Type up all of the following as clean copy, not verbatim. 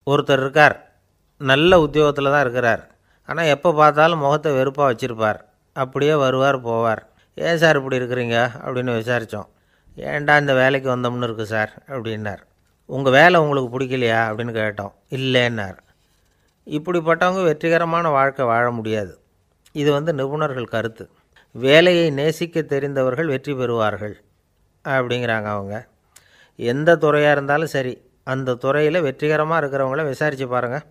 ஒருத்தர் இருக்கார், நல்ல உத்தியோகத்தில் தான் இருக்கிறார். ஆனால் எப்போ பார்த்தாலும் முகத்தை வெறுப்பாக வச்சுருப்பார். அப்படியே வருவார் போவார். ஏன் சார் இப்படி இருக்கிறீங்க அப்படின்னு விசாரித்தோம். ஏன்டா இந்த வேலைக்கு வந்தோம்னு இருக்குது சார் அப்படின்னார். உங்கள் வேலை உங்களுக்கு பிடிக்கலையா அப்படின்னு கேட்டோம். இல்லைன்னார். இப்படிப்பட்டவங்க வெற்றிகரமான வாழ்க்கை வாழ முடியாது. இது நிபுணர்கள் கருத்து. வேலையை நேசிக்க தெரிந்தவர்கள் வெற்றி பெறுவார்கள் அப்படிங்கிறாங்க அவங்க. எந்த துறையாக இருந்தாலும் சரி, அந்த துறையில் வெற்றிகரமாக இருக்கிறவங்கள விசாரித்து பாருங்கள்.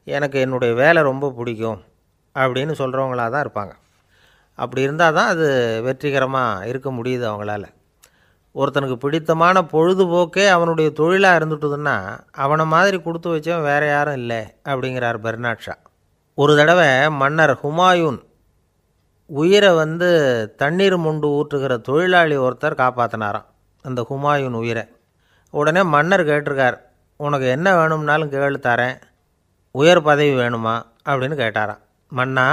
எனக்கு என்னுடைய வேலை ரொம்ப பிடிக்கும் அப்படின்னு சொல்கிறவங்களாக தான் இருப்பாங்க. அப்படி இருந்தால் தான் அது வெற்றிகரமாக இருக்க முடியுது அவங்களால. ஒருத்தனுக்கு பிடித்தமான பொழுதுபோக்கே அவனுடைய தொழிலாக இருந்துட்டுதுன்னா அவனை மாதிரி கொடுத்து வச்சவன் வேறு யாரும் இல்லை அப்படிங்கிறார் பெர்னாட் ஷா. ஒரு தடவை மன்னர் ஹுமாயூன் உயிரை தண்ணீர் மொண்டு ஊற்றுகிற தொழிலாளி ஒருத்தர் காப்பாற்றினாராம் அந்த ஹுமாயூன் உயிரை. உடனே மன்னர் கேட்டிருக்கார், உனக்கு என்ன வேணும்னாலும் கேளு தரேன், உயர் பதவி வேணுமா அப்படின்னு கேட்டாராம். மன்னா,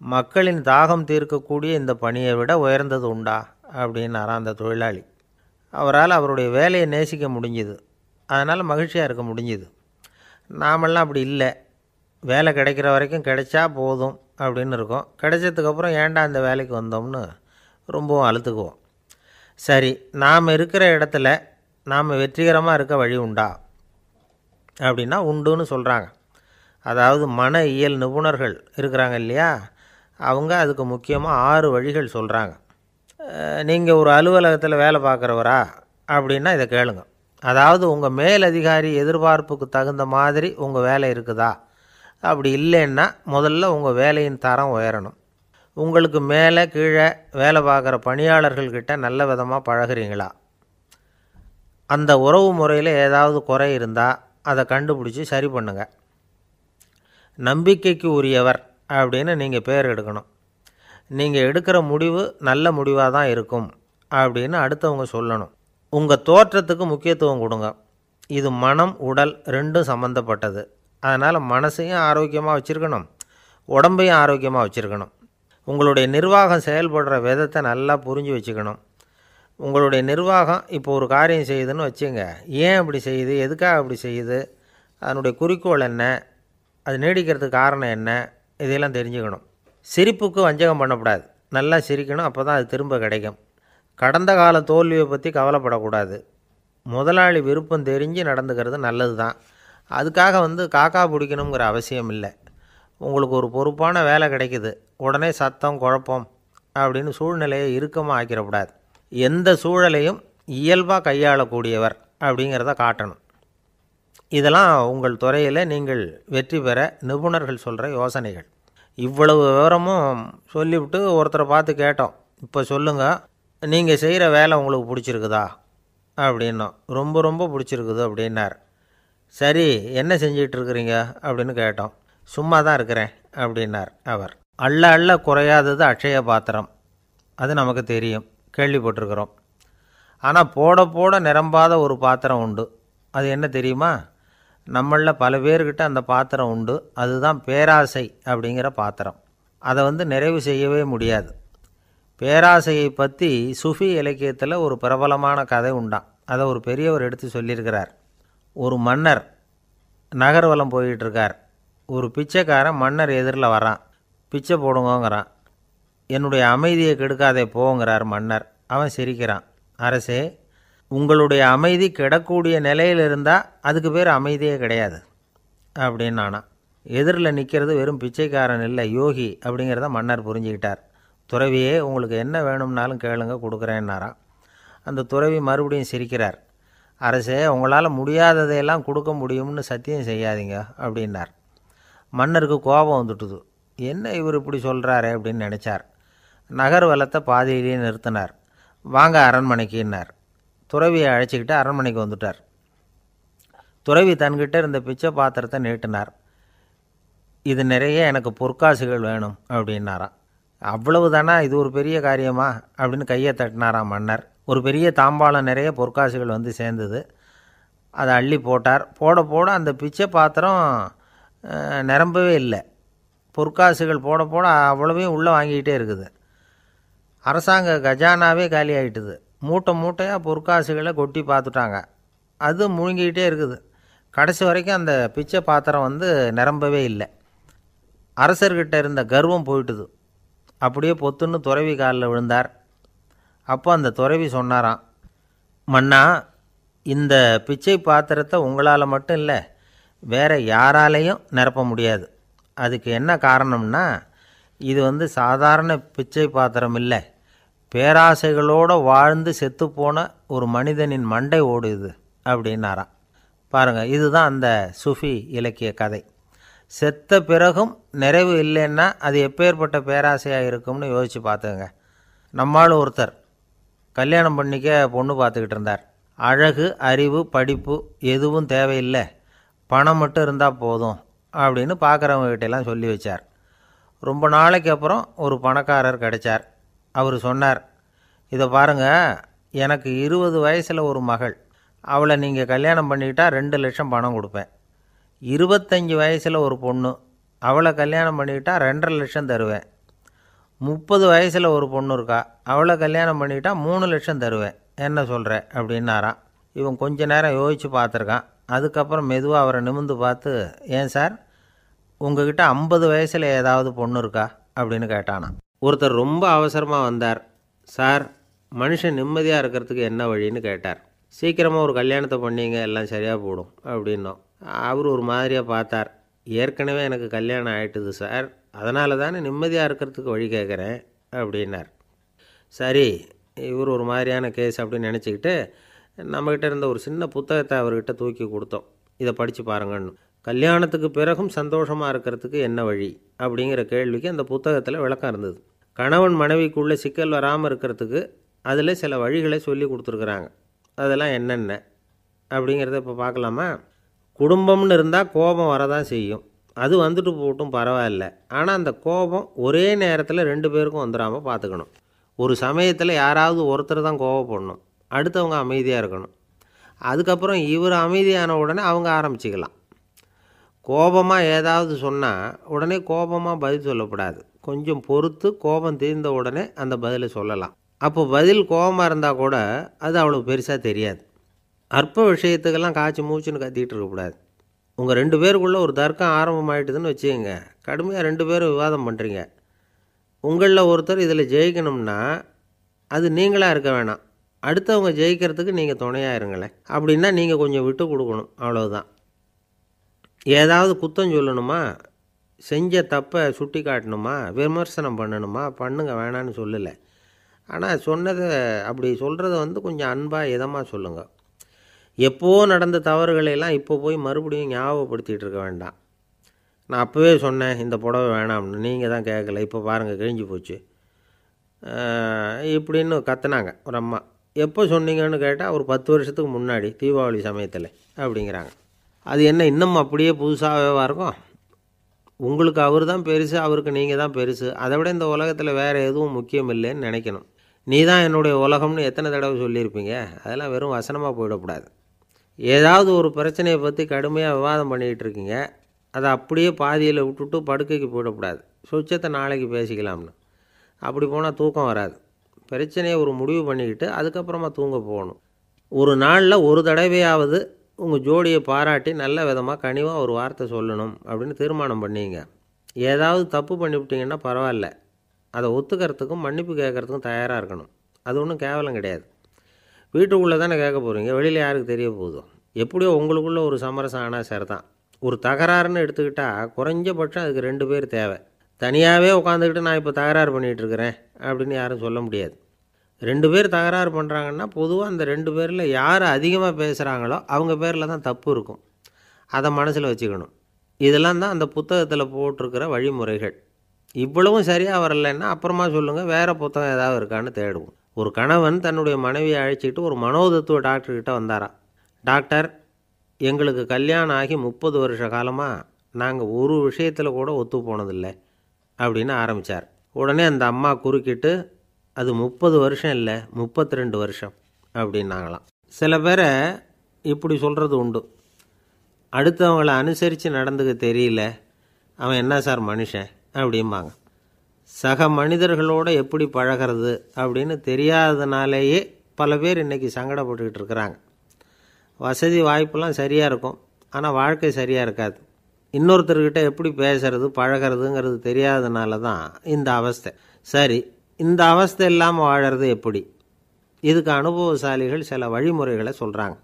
மக்களின் தாகம் தீர்க்கக்கூடிய இந்த பணியை விட உயர்ந்தது உண்டா அப்படின்னாராம் அந்த தொழிலாளி. அவரால் அவருடைய வேலையை நேசிக்க முடிஞ்சுது, அதனால் மகிழ்ச்சியாக இருக்க முடிஞ்சுது. நாமெல்லாம் அப்படி இல்லை. வேலை கிடைக்கிற வரைக்கும் கிடைச்சா போதும் அப்படின்னு இருக்கோம். கிடைச்சதுக்கப்புறம் ஏன்டா இந்த வேலைக்கு வந்தோம்னு ரொம்பவும் அழுத்துக்குவோம். சரி, நாம் இருக்கிற இடத்துல நாம் வெற்றிகரமாக இருக்க வழி உண்டா அப்படின்னா உண்டுன்னு சொல்கிறாங்க. அதாவது மன இயல் நிபுணர்கள் இருக்கிறாங்க இல்லையா, அவங்க அதுக்கு முக்கியமாக 6 வழிகள் சொல்கிறாங்க. நீங்கள் ஒரு அலுவலகத்தில் வேலை பார்க்குறவரா அப்படின்னா இதை கேளுங்க. அதாவது உங்கள் மேலதிகாரி எதிர்பார்ப்புக்கு தகுந்த மாதிரி உங்கள் வேலை இருக்குதா? அப்படி இல்லைன்னா முதல்ல உங்கள் வேலையின் தரம் உயரணும். உங்களுக்கு மேலே கீழே வேலை பார்க்குற பணியாளர்கள்கிட்ட நல்ல விதமாக பழகிறீங்களா? அந்த உறவு முறையில் ஏதாவது குறை இருந்தால் அதை கண்டுபிடிச்சி சரி பண்ணுங்கள். நம்பிக்கைக்கு உரியவர் அப்படின்னு நீங்கள் பேர் எடுக்கணும். நீங்கள் எடுக்கிற முடிவு நல்ல முடிவாக தான் இருக்கும் அப்படின்னு அடுத்தவங்க சொல்லணும். உங்கள் தோற்றத்துக்கு முக்கியத்துவம் கொடுங்க. இது மனம் உடல் ரெண்டும் சம்மந்தப்பட்டது. அதனால் மனசையும் ஆரோக்கியமாக வச்சுருக்கணும், உடம்பையும் ஆரோக்கியமாக வச்சுருக்கணும். உங்களுடைய நிர்வாகம் செயல்படுற விதத்தை நல்லா புரிஞ்சு வச்சுக்கணும். உங்களுடைய நிர்வாகம் இப்போ ஒரு காரியம் செய்யுதுன்னு வச்சுங்க, ஏன் அப்படி செய்யுது, எதுக்காக அப்படி செய்யுது, அதனுடைய குறிக்கோள் என்ன, அது நீடிக்கிறதுக்கு காரணம் என்ன, இதையெல்லாம் தெரிஞ்சுக்கணும். சிரிப்புக்கு வஞ்சகம் பண்ணக்கூடாது. நல்லா சிரிக்கணும், அப்போ தான் அது திரும்ப கிடைக்கும். கடந்த கால தோல்வியை பற்றி கவலைப்படக்கூடாது. முதலாளி விருப்பம் தெரிஞ்சு நடந்துக்கிறது நல்லது தான். அதுக்காக காக்கா பிடிக்கணுங்கிற அவசியம் இல்லை. உங்களுக்கு ஒரு பொறுப்பான வேலை கிடைக்குது, உடனே சத்தம் குழப்பம் அப்படின்னு சூழ்நிலையை இறுக்கமாக ஆக்கிடக்கூடாது. எந்த சூழலையும் இயல்பாக கையாளக்கூடியவர் அப்படிங்கிறத காட்டணும். இதெல்லாம் உங்கள் துறையில் நீங்கள் வெற்றி பெற நிபுணர்கள் சொல்கிற யோசனைகள். இவ்வளவு விவரமும் சொல்லிவிட்டு ஒருத்தரை பார்த்து கேட்டோம், இப்போ சொல்லுங்கள், நீங்கள் செய்கிற வேலை உங்களுக்கு பிடிச்சிருக்குதா அப்படின்னோம். ரொம்ப ரொம்ப பிடிச்சிருக்குது அப்படின்னார். சரி, என்ன செஞ்சிகிட்ருக்குறீங்க அப்படின்னு கேட்டோம். சும்மா தான் இருக்கிறேன் அப்படின்னார் அவர். அள்ள அள்ள குறையாதது அட்சய பாத்திரம், அது நமக்கு தெரியும், கேள்விப்பட்டிருக்கிறோம். ஆனால் போட போட நிரம்பாத ஒரு பாத்திரம் உண்டு. அது என்ன தெரியுமா? நம்மளில் பல பேர்கிட்ட அந்த பாத்திரம் உண்டு. அதுதான் பேராசை அப்படிங்கிற பாத்திரம். அதை நிறைவு செய்யவே முடியாது. பேராசையை பற்றி சுஃபி இலக்கியத்தில் ஒரு பிரபலமான கதை உண்டாம். அதை ஒரு பெரியவர் எடுத்து சொல்லியிருக்கிறார். ஒரு மன்னர் நகர்வலம் போயிட்டுருக்கார். ஒரு பிச்சைக்காரன் மன்னர் எதிரில் வரான். பிச்சை போடுங்கங்கிறான். என்னுடைய அமைதியை கெடுக்காதே போங்கிறார் மன்னர். அவன் சிரிக்கிறான். அரசே, உங்களுடைய அமைதி கெடக்கூடிய நிலையில் இருந்தால் அதுக்கு பேர் அமைதியே கிடையாது அப்படின்னு நானா. எதிரில் நிற்கிறது வெறும் பிச்சைக்காரன் இல்லை, யோகி அப்படிங்கிறத மன்னர் புரிஞ்சுக்கிட்டார். துறவியே, உங்களுக்கு என்ன வேணும்னாலும் கேளுங்க, கொடுக்குறேன்னாராம். அந்த துறவி மறுபடியும் சிரிக்கிறார். அரசே, உங்களால் முடியாததையெல்லாம் கொடுக்க முடியும்னு சத்தியம் செய்யாதீங்க அப்படின்னார். மன்னருக்கு கோபம் வந்துட்டுது. என்ன இவர் இப்படி சொல்கிறாரே அப்படின்னு நினச்சார். நகர்வலத்தை பாதியிலேயே நிறுத்தினார். வாங்க அரண்மனைக்குன்னார். துறவியை அழைச்சிக்கிட்டு அரண்மனைக்கு வந்துட்டார். துறவி தன்கிட்ட இருந்த பிச்சை பாத்திரத்தை நீட்டினார். இது நிறைய எனக்கு பொற்காசுகள் வேணும் அப்படின்னாராம். அவ்வளவு தானா, இது ஒரு பெரிய காரியமா அப்படின்னு கையை தட்டினாராம் மன்னர். ஒரு பெரிய தாம்பாளம் நிறைய பொற்காசுகள் சேர்ந்தது. அதை அள்ளி போட்டார். போட போட அந்த பிச்சை பாத்திரம் நிரம்பவே இல்லை. பொற்காசுகள் போட போட அவ்வளவையும் உள்ளே வாங்கிக்கிட்டே இருக்குது. அரசாங்க கஜானாவே காலி ஆகிட்டுது. மூட்டை மூட்டையாக பொற்காசுகளை கொட்டி பார்த்துட்டாங்க. அது முழுங்கிக்கிட்டே இருக்குது. கடைசி வரைக்கும் அந்த பிச்சை பாத்திரம் வந்து நிரம்பவே இல்லை. அரசர்கிட்ட இருந்த கர்வம் போயிட்டுது. அப்படியே பொத்துன்னு துறவி காலில் விழுந்தார். அப்போ அந்த துறவி சொன்னாராம், மன்னா, இந்த பிச்சை பாத்திரத்தை உங்களால் மட்டும் இல்லை, வேறு யாராலையும் நிரப்ப முடியாது. அதுக்கு என்ன காரணம்னா, இது வந்து சாதாரண பிச்சை பாத்திரம் இல்லை, பேராசைகளோடு வாழ்ந்து செத்துப்போன ஒரு மனிதனின் மண்டை ஓடுது அப்படின்னாராம். பாருங்கள், இதுதான் அந்த சுஃபி இலக்கிய கதை. செத்த பிறகும் நிறைவு இல்லைன்னா அது எப்பேற்பட்ட பேராசையாக இருக்கும்னு யோசித்து பார்த்துங்க. நம்மால் ஒருத்தர் கல்யாணம் பண்ணிக்க பொண்ணு பார்த்துக்கிட்டு இருந்தார். அழகு, அறிவு, படிப்பு எதுவும் தேவையில்லை, பணம் மட்டும் இருந்தால் போதும் அப்படின்னு பார்க்குறவங்ககிட்டெல்லாம் சொல்லி வச்சார். ரொம்ப நாளைக்கு அப்புறம் ஒரு பணக்காரர் கிடைச்சார். அவர் சொன்னார், இதை பாருங்கள், எனக்கு 20 வயசில் ஒரு மகள், அவளை நீங்கள் கல்யாணம் பண்ணிக்கிட்டால் 2 லட்சம் பணம் கொடுப்பேன். 25 வயசில் ஒரு பொண்ணு, அவளை கல்யாணம் பண்ணிக்கிட்டால் 2.5 லட்சம் தருவேன். 30 வயசில் ஒரு பொண்ணு இருக்கா, அவளை கல்யாணம் பண்ணிக்கிட்டால் 3 லட்சம் தருவேன். என்ன சொல்கிற அப்படின்னாராம். இவன் கொஞ்ச நேரம் யோசித்து பார்த்துருக்கான். அதுக்கப்புறம் மெதுவாக அவரை நிமிர்ந்து பார்த்து, ஏன் சார், உங்ககிட்ட 50 வயசில் ஏதாவது பொண்ணு இருக்கா அப்படின்னு கேட்டானான். ஒருத்தர் ரொம்ப அவசரமாக வந்தார். சார், மனுஷன் நிம்மதியாக இருக்கிறதுக்கு என்ன வழின்னு கேட்டார். சீக்கிரமாக ஒரு கல்யாணத்தை பண்ணிங்க, எல்லாம் சரியாக போடும் அப்படின்னோம். அவர் ஒரு மாதிரியாக பார்த்தார். ஏற்கனவே எனக்கு கல்யாணம் ஆகிட்டுது சார், அதனால தானே நிம்மதியாக இருக்கிறதுக்கு வழி கேட்குறேன் அப்படின்னார். சரி, இவர் ஒரு மாதிரியான கேஸ் அப்படின்னு நினச்சிக்கிட்டு நம்மக்கிட்ட இருந்த ஒரு சின்ன புத்தகத்தை அவர்கிட்ட தூக்கி கொடுத்தோம். இதை படித்து பாருங்கன்னு. கல்யாணத்துக்கு பிறகும் சந்தோஷமாக இருக்கிறதுக்கு என்ன வழி அப்படிங்கிற கேள்விக்கு அந்த புத்தகத்தில் விளக்கம் இருந்தது. கணவன் மனைவிக்குள்ளே சிக்கல் வராமல் இருக்கிறதுக்கு அதில் சில வழிகளை சொல்லி கொடுத்துருக்குறாங்க. அதெல்லாம் என்னென்ன அப்படிங்கிறத இப்போ பார்க்கலாமா? குடும்பம்னு இருந்தால் கோபம் வரதான் செய்யும், அது வந்துட்டு போட்டும் பரவாயில்ல. ஆனால் அந்த கோபம் ஒரே நேரத்தில் 2 பேருக்கும் வந்துடாமல் பார்த்துக்கணும். ஒரு சமயத்தில் யாராவது ஒருத்தர் தான் கோபப்படணும், அடுத்தவங்க அமைதியாக இருக்கணும். அதுக்கப்புறம் இவர் அமைதியான உடனே அவங்க ஆரம்பிச்சிக்கலாம். கோபமாக ஏதாவது சொன்னால் உடனே கோபமாக பதில் சொல்லக்கூடாது. கொஞ்சம் பொறுத்து கோபம் தீர்ந்த உடனே அந்த பதிலை சொல்லலாம். அப்போ பதில் கோபமாக இருந்தால் கூட அது அவ்வளோ பெருசாக தெரியாது. அற்ப விஷயத்துக்கெல்லாம் காய்ச்சி மூச்சுன்னு கத்திகிட்டு இருக்கக்கூடாது. உங்கள் 2 பேருக்குள்ளே ஒரு தர்க்கம் ஆரம்பமாயிட்டுதுன்னு வச்சுக்கோங்க. கடுமையாக 2 பேரும் விவாதம் பண்ணுறீங்க. உங்களில் ஒருத்தர் இதில் ஜெயிக்கணும்னா அது நீங்களாக இருக்க வேணாம், அடுத்தவங்க ஜெயிக்கிறதுக்கு நீங்கள் துணையாக இருங்களேன். அப்படின்னா நீங்கள் கொஞ்சம் விட்டு கொடுக்கணும், அவ்வளோதான். ஏதாவது குத்தம் சொல்லணுமா, செஞ்ச தப்பை சுட்டி காட்டணுமா, விமர்சனம் பண்ணணுமா, பண்ணுங்க, வேணான்னு சொல்லலை. ஆனால் சொன்னதை அப்படி சொல்கிறத வந்து கொஞ்சம் அன்பாக இதமாக சொல்லுங்கள். எப்போது நடந்த தவறுகளையெல்லாம் இப்போ போய் மறுபடியும் ஞாபகப்படுத்திகிட்டு இருக்க வேண்டாம். நான் அப்போவே சொன்னேன் இந்த புடவை வேணாம்னு, நீங்கள் தான் கேட்கல, இப்போ பாருங்கள் கிழிஞ்சு போச்சு இப்படின்னு கத்துனாங்க ஒரு அம்மா. எப்போ சொன்னீங்கன்னு கேட்டால் ஒரு 10 வருஷத்துக்கு முன்னாடி தீபாவளி சமயத்தில் அப்படிங்கிறாங்க. அது என்ன இன்னும் அப்படியே புதுசாகவே இருக்கும்? உங்களுக்கு அவர் தான் பெருசு, அவருக்கு நீங்கள் தான் பெருசு. அதை விட இந்த உலகத்தில் வேறு எதுவும் முக்கியம் இல்லைன்னு நினைக்கணும். நீ தான் என்னுடைய உலகம்னு எத்தனை தடவை சொல்லியிருப்பீங்க? அதெல்லாம் வெறும் வசனமாக போயிடக்கூடாது. ஏதாவது ஒரு பிரச்சனையை பற்றி கடுமையாக விவாதம் பண்ணிக்கிட்டு இருக்கீங்க, அதை அப்படியே பாதியில் விட்டுட்டு படுக்கைக்கு போயிடக்கூடாது. சொச்சத்தை நாளைக்கு பேசிக்கலாம்னு. அப்படி போனால் தூக்கம் வராது. பிரச்சனையை ஒரு முடிவு பண்ணிக்கிட்டு அதுக்கப்புறமா தூங்க போகணும். ஒரு நாளில் ஒரு தடவையாவது உங்கள் ஜோடியை பாராட்டி நல்ல விதமாக கனிவாக ஒரு வார்த்தை சொல்லணும் அப்படின்னு தீர்மானம் பண்ணிங்க. ஏதாவது தப்பு பண்ணிவிட்டிங்கன்னா பரவாயில்ல, அதை ஒத்துக்கிறதுக்கும் மன்னிப்பு கேட்குறதுக்கும் தயாராக இருக்கணும். அது ஒன்றும் கேவலம் கிடையாது. வீட்டுக்குள்ளே தானே கேட்க போகிறீங்க, வெளியில் யாருக்கு தெரிய போகுதோ? எப்படியோ உங்களுக்குள்ளே ஒரு சமரசம் ஆனால் சரி தான். ஒரு தகராறுன்னு எடுத்துக்கிட்டால் குறைஞ்சபட்சம் அதுக்கு 2 பேர் தேவை. தனியாகவே உட்காந்துக்கிட்டு நான் இப்போ தகராறு பண்ணிகிட்டு இருக்கிறேன் அப்படின்னு யாரும் சொல்ல முடியாது. 2 பேர் தகராறு பண்ணுறாங்கன்னா பொதுவாக அந்த 2 பேரில் யார் அதிகமாக பேசுகிறாங்களோ அவங்க பேரில் தான் தப்பு இருக்கும். அதை மனசில் வச்சுக்கணும். இதெல்லாம் தான் அந்த புத்தகத்தில் போட்டிருக்கிற வழிமுறைகள். இவ்வளவும் சரியாக வரலைன்னா அப்புறமா சொல்லுங்கள், வேறு புத்தகம் ஏதாவது இருக்கான்னு தேடுவோம். ஒரு கணவன் தன்னுடைய மனைவியை அழைச்சிட்டு ஒரு மனோதத்துவ டாக்டர்கிட்ட வந்தாராம். டாக்டர், எங்களுக்கு கல்யாணம் ஆகி 30 வருஷ காலமாக நாங்கள் ஒரு விஷயத்தில் கூட ஒத்து போனதில்லை அப்படின்னு ஆரம்பித்தார். உடனே அந்த அம்மா குறுக்கிட்டு, அது 30 வருஷம் இல்லை 32 வருஷம் அப்படின்னாங்களாம். சில பேரை இப்படி சொல்கிறது உண்டு. அடுத்தவங்களை அனுசரித்து நடந்துக்க தெரியல, அவன் என்ன சார் மனுஷன் அப்படிம்பாங்க. சக மனிதர்களோடு எப்படி பழகிறது அப்படின்னு தெரியாததுனாலேயே பல பேர் இன்றைக்கி சங்கடப்பட்டுக்கிட்டு இருக்கிறாங்க. வசதி வாய்ப்பெல்லாம் சரியாக இருக்கும், ஆனால் வாழ்க்கை சரியாக இருக்காது. இன்னொருத்தர்கிட்ட எப்படி பேசுறது பழகிறதுங்கிறது தெரியாதனால தான் இந்த அவஸ்தை. சரி, இந்த அவஸ்தை இல்லாமல் வாழறது எப்படி? இதுக்கு அனுபவசாலிகள் சில வழிமுறைகளை சொல்கிறாங்க.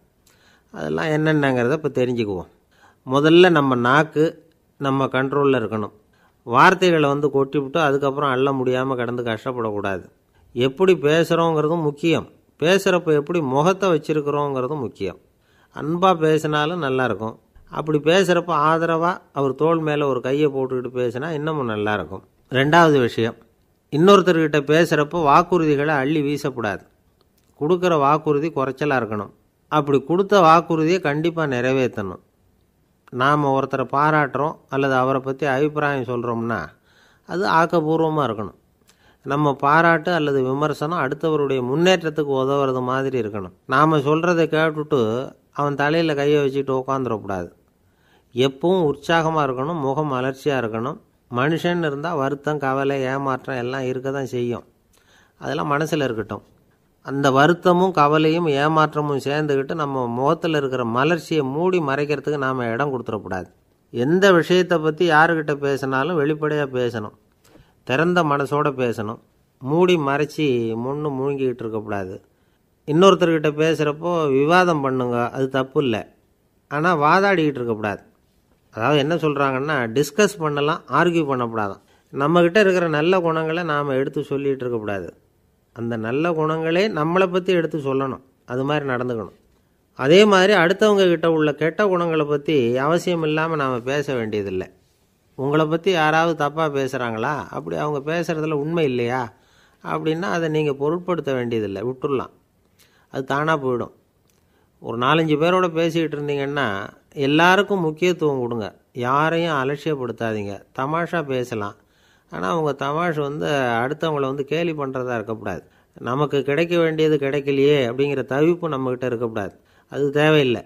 அதெல்லாம் என்னென்னங்கிறத இப்போ தெரிஞ்சுக்குவோம். முதல்ல நம்ம நாக்கு நம்ம கண்ட்ரோலில் இருக்கணும். வார்த்தைகளை கொட்டிவிட்டு அதுக்கப்புறம் அள்ள முடியாமல் கடந்து கஷ்டப்படக்கூடாது. எப்படி பேசுகிறோங்கிறதும் முக்கியம். பேசுகிறப்ப எப்படி முகத்தை வச்சுருக்கிறோங்கிறதும் முக்கியம். அன்பாக பேசினாலும் நல்லாயிருக்கும். அப்படி பேசுகிறப்ப ஆதரவாக அவர் தோள் மேலே ஒரு கையை போட்டுக்கிட்டு பேசினா இன்னமும் நல்லாயிருக்கும். ரெண்டாவது விஷயம், இன்னொருத்தர்கிட்ட பேசுகிறப்போ வாக்குறுதிகளை அள்ளி வீசக்கூடாது. கொடுக்குற வாக்குறுதி குறைச்சலாக இருக்கணும். அப்படி கொடுத்த வாக்குறுதியை கண்டிப்பாக நிறைவேற்றணும். நாம் ஒருத்தரை பாராட்டுறோம் அல்லது அவரை பற்றி அபிப்பிராயம் சொல்கிறோம்னா அது ஆக்கப்பூர்வமாக இருக்கணும். நம்ம பாராட்டு அல்லது விமர்சனம் அடுத்தவருடைய முன்னேற்றத்துக்கு உதவுறது மாதிரி இருக்கணும். நாம் சொல்கிறத கேட்டுட்டு அவன் தலையில் கையை வச்சுட்டு உட்காந்துடக்கூடாது. எப்பவும் உற்சாகமாக இருக்கணும், முகம் மலர்ச்சியாக இருக்கணும். மனுஷன் இருந்தால் வருத்தம், கவலை, ஏமாற்றம் எல்லாம் இருக்க தான் செய்யும். அதெல்லாம் மனசில் இருக்கட்டும். அந்த வருத்தமும் கவலையும் ஏமாற்றமும் சேர்ந்துக்கிட்டு நம்ம முகத்தில் இருக்கிற மலர்ச்சியை மூடி மறைக்கிறதுக்கு நாம் இடம் கொடுத்துடக்கூடாது. எந்த விஷயத்தை பற்றி யாருக்கிட்ட பேசினாலும் வெளிப்படையாக பேசணும். திறந்த மனசோடு பேசணும். மூடி மறைச்சி முழுங்கிக்கிட்டு இருக்கக்கூடாது. இன்னொருத்தர்கிட்ட பேசுகிறப்போ விவாதம் பண்ணுங்க, அது தப்பு இல்லை. ஆனால் வாதாடிக்கிட்டு இருக்கக்கூடாது. அதாவது என்ன சொல்கிறாங்கன்னா, டிஸ்கஸ் பண்ணலாம், ஆர்கியூ பண்ணக்கூடாதான். நம்மக்கிட்ட இருக்கிற நல்ல குணங்களை நாம் எடுத்து சொல்லிகிட்டு இருக்கக்கூடாது. அந்த நல்ல குணங்களே நம்மளை பற்றி எடுத்து சொல்லணும். அது மாதிரி நடந்துக்கணும். அதே மாதிரி அடுத்தவங்க கிட்ட உள்ள கெட்ட குணங்களை பற்றி அவசியம் இல்லாமல் நாம் பேச வேண்டியதில்லை. உங்களை பற்றி யாராவது தப்பாக பேசுகிறாங்களா, அப்படி அவங்க பேசுகிறதுல உண்மை இல்லையா அப்படின்னா அதை நீங்கள் பொருட்படுத்த வேண்டியதில்லை, விட்டுடலாம். அது தானாக போயிடும். ஒரு 4-5 பேரோட பேசிக்கிட்டு இருந்தீங்கன்னா எல்லாருக்கும் முக்கியத்துவம் கொடுங்க. யாரையும் அலட்சியப்படுத்தாதீங்க. தமாஷா பேசலாம். ஆனால் அவங்க தமாஷ் அடுத்தவங்களை கேலி பண்ணுறதா இருக்கக்கூடாது. நமக்கு கிடைக்க வேண்டியது கிடைக்கலையே அப்படிங்கிற தவிப்பு நம்மக்கிட்ட இருக்கக்கூடாது. அது தேவையில்லை.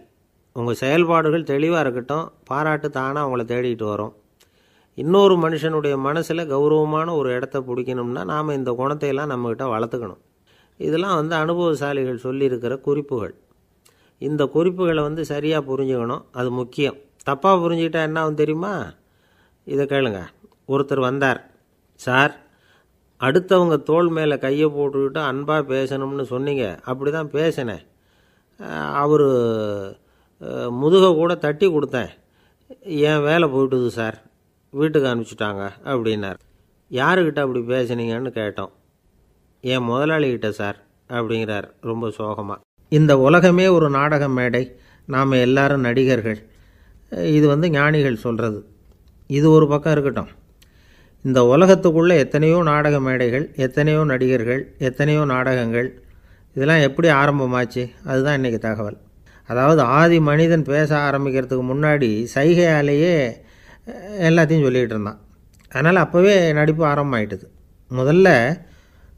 உங்கள் செயல்பாடுகள் தெளிவாக இருக்கட்டும். பாராட்டு தானாக அவங்கள தேடிட்டு வரும். இன்னொரு மனுஷனுடைய மனசில் கௌரவமான ஒரு இடத்த பிடிக்கணும்னா நாம் இந்த குணத்தையெல்லாம் நம்மக்கிட்ட வளர்த்துக்கணும். இதெல்லாம் அனுபவசாலிகள் சொல்லியிருக்கிற குறிப்புகள். இந்த குறிப்புகளை சரியாக புரிஞ்சுக்கணும். அது முக்கியம். தப்பாக புரிஞ்சுக்கிட்டா என்ன ஆகும் தெரியுமா? இதை கேளுங்க. ஒருத்தர் வந்தார். சார், அடுத்தவங்க தோள் மேலே கையை போட்டுக்கிட்டு அன்பாக பேசணும்னு சொன்னீங்க. அப்படி தான் பேசினேன். அவர் முதுகை கூட தட்டி கொடுத்தேன். என் வேலை போயிட்டுது சார், வீட்டுக்கு அனுப்பிச்சிட்டாங்க அப்படின்னார். யாருக்கிட்ட அப்படி பேசுனீங்கன்னு கேட்டோம். என் முதலாளிகிட்ட சார் அப்படிங்கிறார் ரொம்ப சோகமாக. இந்த உலகமே ஒரு நாடக மேடை. நாம் எல்லாரும் நடிகர்கள். இது ஞானிகள் சொல்கிறது. இது ஒரு பக்கம் இருக்கட்டும். இந்த உலகத்துக்குள்ளே எத்தனையோ நாடக மேடைகள், எத்தனையோ நடிகர்கள், எத்தனையோ நாடகங்கள். இதெல்லாம் எப்படி ஆரம்பமாச்சு? அதுதான் இன்றைக்கி தகவல். அதாவது ஆதி மனிதன் பேச ஆரம்பிக்கிறதுக்கு முன்னாடி சைகையாலேயே எல்லாத்தையும் சொல்லிகிட்டு இருந்தான். அதனால் அப்போவே நடிப்பு ஆரம்பமாயிட்டுது. முதல்ல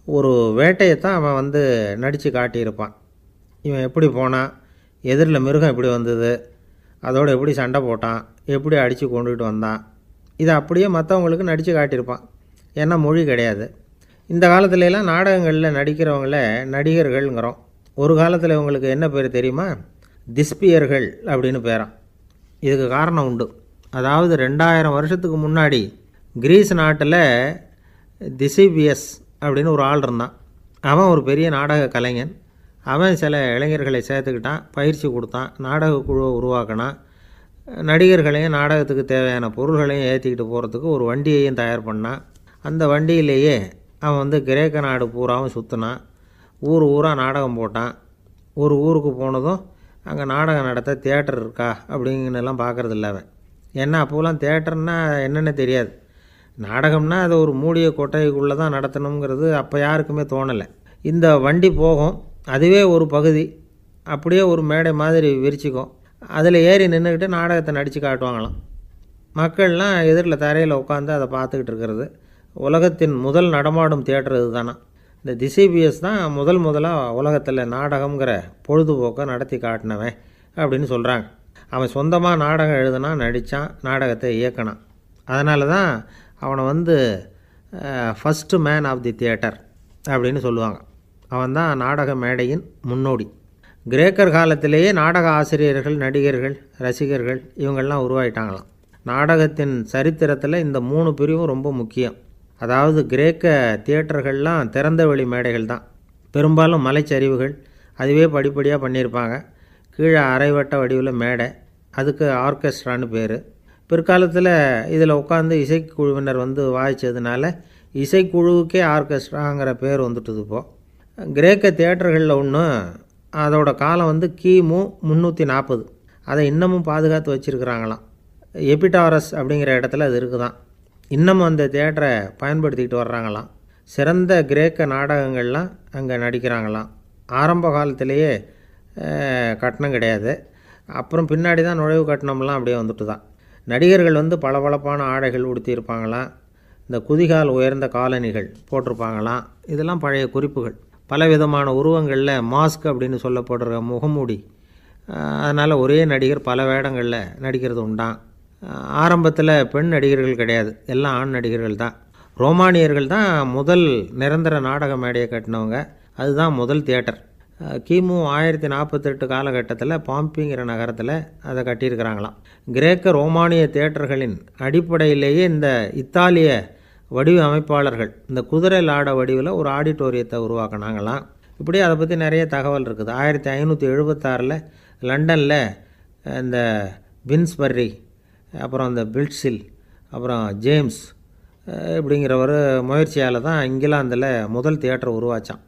ஒரு வேட்டையைத்தான் அவன் நடித்து காட்டியிருப்பான். இவன் எப்படி போனான், எதிரில் மிருகம் எப்படி வந்தது, அதோடு எப்படி சண்டை போட்டான், எப்படி அடித்து கொண்டுகிட்டு வந்தான். இதை அப்படியே மற்றவங்களுக்கு நடித்து காட்டியிருப்பான். ஏன்னா மொழி கிடையாது. இந்த காலத்துலலாம் நாடகங்களில் நடிக்கிறவங்கள நடிகர்கள்ங்கிறோம். ஒரு காலத்தில் இவங்களுக்கு என்ன பேர் தெரியுமா? திஸ்பியர்கள் அப்படின்னு பேரான். இதுக்கு காரணம் உண்டு. அதாவது 2000 வருஷத்துக்கு முன்னாடி கிரீஸ் நாட்டில் திசிபியஸ் அப்படின்னு ஒரு ஆள் இருந்தான். அவன் ஒரு பெரிய நாடக கலைஞன். அவன் சில இளைஞர்களை சேர்த்துக்கிட்டான், பயிற்சி கொடுத்தான், நாடக குழுவை உருவாக்கினான். நடிகர்களையும் நாடகத்துக்கு தேவையான பொருள்களையும் ஏற்றிக்கிட்டு போகிறதுக்கு ஒரு வண்டியையும் தயார் பண்ணான். அந்த வண்டியிலேயே அவன் கிரேக்க நாடு பூராவும் சுற்றினான். ஊர் ஊராக நாடகம் போட்டான். ஒரு ஊருக்கு போனதும் அங்கே நாடகம் நடத்த தியேட்டர் இருக்கா அப்படிங்கன்னெல்லாம் பார்க்குறதில்ல அவன். ஏன்னா அப்போலாம் தியேட்டர்னா என்னென்ன தெரியாது. நாடகம்னா அதை ஒரு மூடிய கொட்டைக்குள்ளே தான் நடத்தணுங்கிறது அப்போ யாருக்குமே தோணலை. இந்த வண்டி போகும், அதுவே ஒரு பகுதி அப்படியே ஒரு மேடை மாதிரி விரிச்சிக்கும். அதில் ஏறி நின்றுக்கிட்டு நாடகத்தை நடித்து காட்டுவாங்களாம். மக்கள்லாம் எதிரில் தரையில் உட்காந்து அதை பார்த்துக்கிட்டு இருக்கிறது. உலகத்தின் முதல் நடமாடும் தியேட்டர் இது தானா. இந்த திசிபியஸ் தான் முதலாக உலகத்தில் நாடகங்கிற பொழுதுபோக்கை நடத்தி காட்டினவன் அப்படின்னு சொல்கிறாங்க. அவன் சொந்தமாக நாடகம் எழுதுனான், நடித்தான், நாடகத்தை இயக்கினான். அதனால தான் அவனை first man of the theatre அப்படின்னு சொல்லுவாங்க. அவன் தான் நாடக மேடையின் முன்னோடி. கிரேக்கர் காலத்திலேயே நாடக ஆசிரியர்கள், நடிகர்கள், ரசிகர்கள் இவங்கெல்லாம் உருவாயிட்டாங்களாம். நாடகத்தின் சரித்திரத்தில் இந்த 3 பிரிவும் ரொம்ப முக்கியம். அதாவது கிரேக்க தியேட்டர்கள்லாம் திறந்த வெளி மேடைகள் தான். பெரும்பாலும் மலைச்சரிவுகள், அதுவே படிப்படியாக பண்ணியிருப்பாங்க. கீழே அரைவட்ட வடிவில் மேடை, அதுக்கு ஆர்கெஸ்ட்ரான்னு பேர். பிற்காலத்தில் இதில் உட்காந்து இசைக்குழுவினர் வாய்ச்சதுனால இசைக்குழுவுக்கே ஆர்கெஸ்ட்ராங்கிற பேர் வந்துட்டுது. இப்போது கிரேக்க தியேட்டர்களில் ஒன்று, அதோட காலம் கிமு 340. அதை இன்னமும் பாதுகாத்து வச்சுருக்கிறாங்களாம். எபிடாரஸ் அப்படிங்கிற இடத்துல அது இருக்குதான். இன்னமும் அந்த தியேட்டரை பயன்படுத்திக்கிட்டு வர்றாங்களாம். சிறந்த கிரேக்க நாடகங்கள்லாம் அங்கே நடிக்கிறாங்களாம். ஆரம்ப காலத்திலேயே கட்டணம் கிடையாது. அப்புறம் பின்னாடி தான் நுழைவு கட்டணம்லாம் அப்படியே வந்துட்டு தான். நடிகர்கள் பளபளப்பான ஆடைகள் உடுத்தியிருப்பாங்களாம். இந்த குதிகால் உயர்ந்த காலணிகள் போட்டிருப்பாங்களாம். இதெல்லாம் பழைய குறிப்புகள். பலவிதமான உருவங்களில் மாஸ்க் அப்படின்னு சொல்லப்படுற முகமூடி. அதனால் ஒரே நடிகர் பல வேடங்களில் நடிக்கிறது உண்டான். ஆரம்பத்தில் பெண் நடிகர்கள் கிடையாது, எல்லாம் ஆண் நடிகர்கள் தான். ரோமானியர்கள் தான் முதல் நிரந்தர நாடக மேடையை கட்டினவங்க. அதுதான் முதல் தியேட்டர். கிமு 1048 காலகட்டத்தில் பாம்பிங்கிற நகரத்தில் அதை கட்டியிருக்கிறாங்களாம். கிரேக்க ரோமானிய தியேட்டர்களின் அடிப்படையிலேயே இந்த இத்தாலிய வடிவமைப்பாளர்கள் இந்த குதிரை லாட வடிவில் ஒரு ஆடிட்டோரியத்தை உருவாக்கினாங்களாம். இப்படி அதை பற்றி நிறைய தகவல் இருக்குது. 1576 லண்டனில் இந்த பின்ஸ்பர்ரி, அப்புறம் இந்த பில்ட்ஸில், அப்புறம் ஜேம்ஸ் இப்படிங்கிறவர் முயற்சியால் தான் இங்கிலாந்தில் முதல் தியேட்டர் உருவாச்சான்.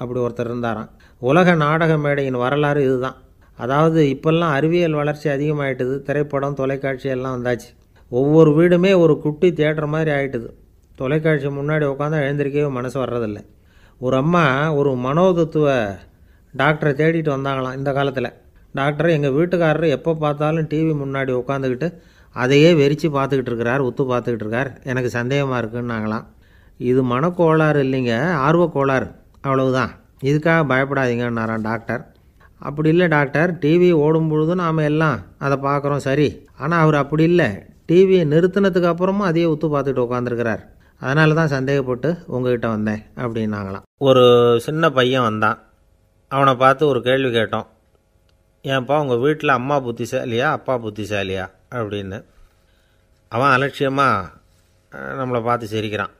அப்படி ஒருத்தர் இருந்தாராம். உலக நாடக மேடையின் வரலாறு இதுதான். அதாவது இப்போல்லாம் அறிவியல் வளர்ச்சி அதிகமாகிட்டுது. திரைப்படம், தொலைக்காட்சி எல்லாம் வந்தாச்சு. ஒவ்வொரு வீடுமே ஒரு குட்டி தியேட்டர் மாதிரி ஆகிட்டுது. தொலைக்காட்சி முன்னாடி உட்காந்தா எழுந்திருக்கவே மனசு வர்றதில்லை. ஒரு அம்மா ஒரு மனோதத்துவ டாக்டரை தேடிட்டு வந்தாங்களாம் இந்த காலத்தில். டாக்டர், எங்கள் வீட்டுக்காரர் எப்போ பார்த்தாலும் டிவி முன்னாடி உட்காந்துக்கிட்டு அதையே வெறிச்சு பார்த்துக்கிட்டு இருக்கிறார், உத்து பார்த்துக்கிட்டு இருக்கார், எனக்கு சந்தேகமாக இருக்குன்னாங்களாம். இது மனக்கோளாறு இல்லைங்க, ஆர்வக்கோளாறு, அவ்வளவுதான், இதுக்காக பயப்படாதீங்கன்னாரான் டாக்டர். அப்படி இல்லை டாக்டர், டிவி ஓடும் பொழுது நாம் எல்லாம் அதை பார்க்குறோம் சரி, ஆனால் அவர் அப்படி இல்லை, டிவியை நிறுத்தினதுக்கு அப்புறமும் அதையே உத்து பார்த்துட்டு உட்காந்துருக்கிறார், அதனால தான் சந்தேகப்பட்டு உங்ககிட்ட வந்தேன் அப்படின்னாங்களாம். ஒரு சின்ன பையன் வந்தான். அவனை பார்த்து ஒரு கேள்வி கேட்டோம். ஏன்ப்பா உங்கள் வீட்டில் அம்மா புத்திசாலியா அப்பா புத்திசாலியா அப்படின்னு. அவன் அலட்சியமாக நம்மளை பார்த்து சிரிக்கிறான்.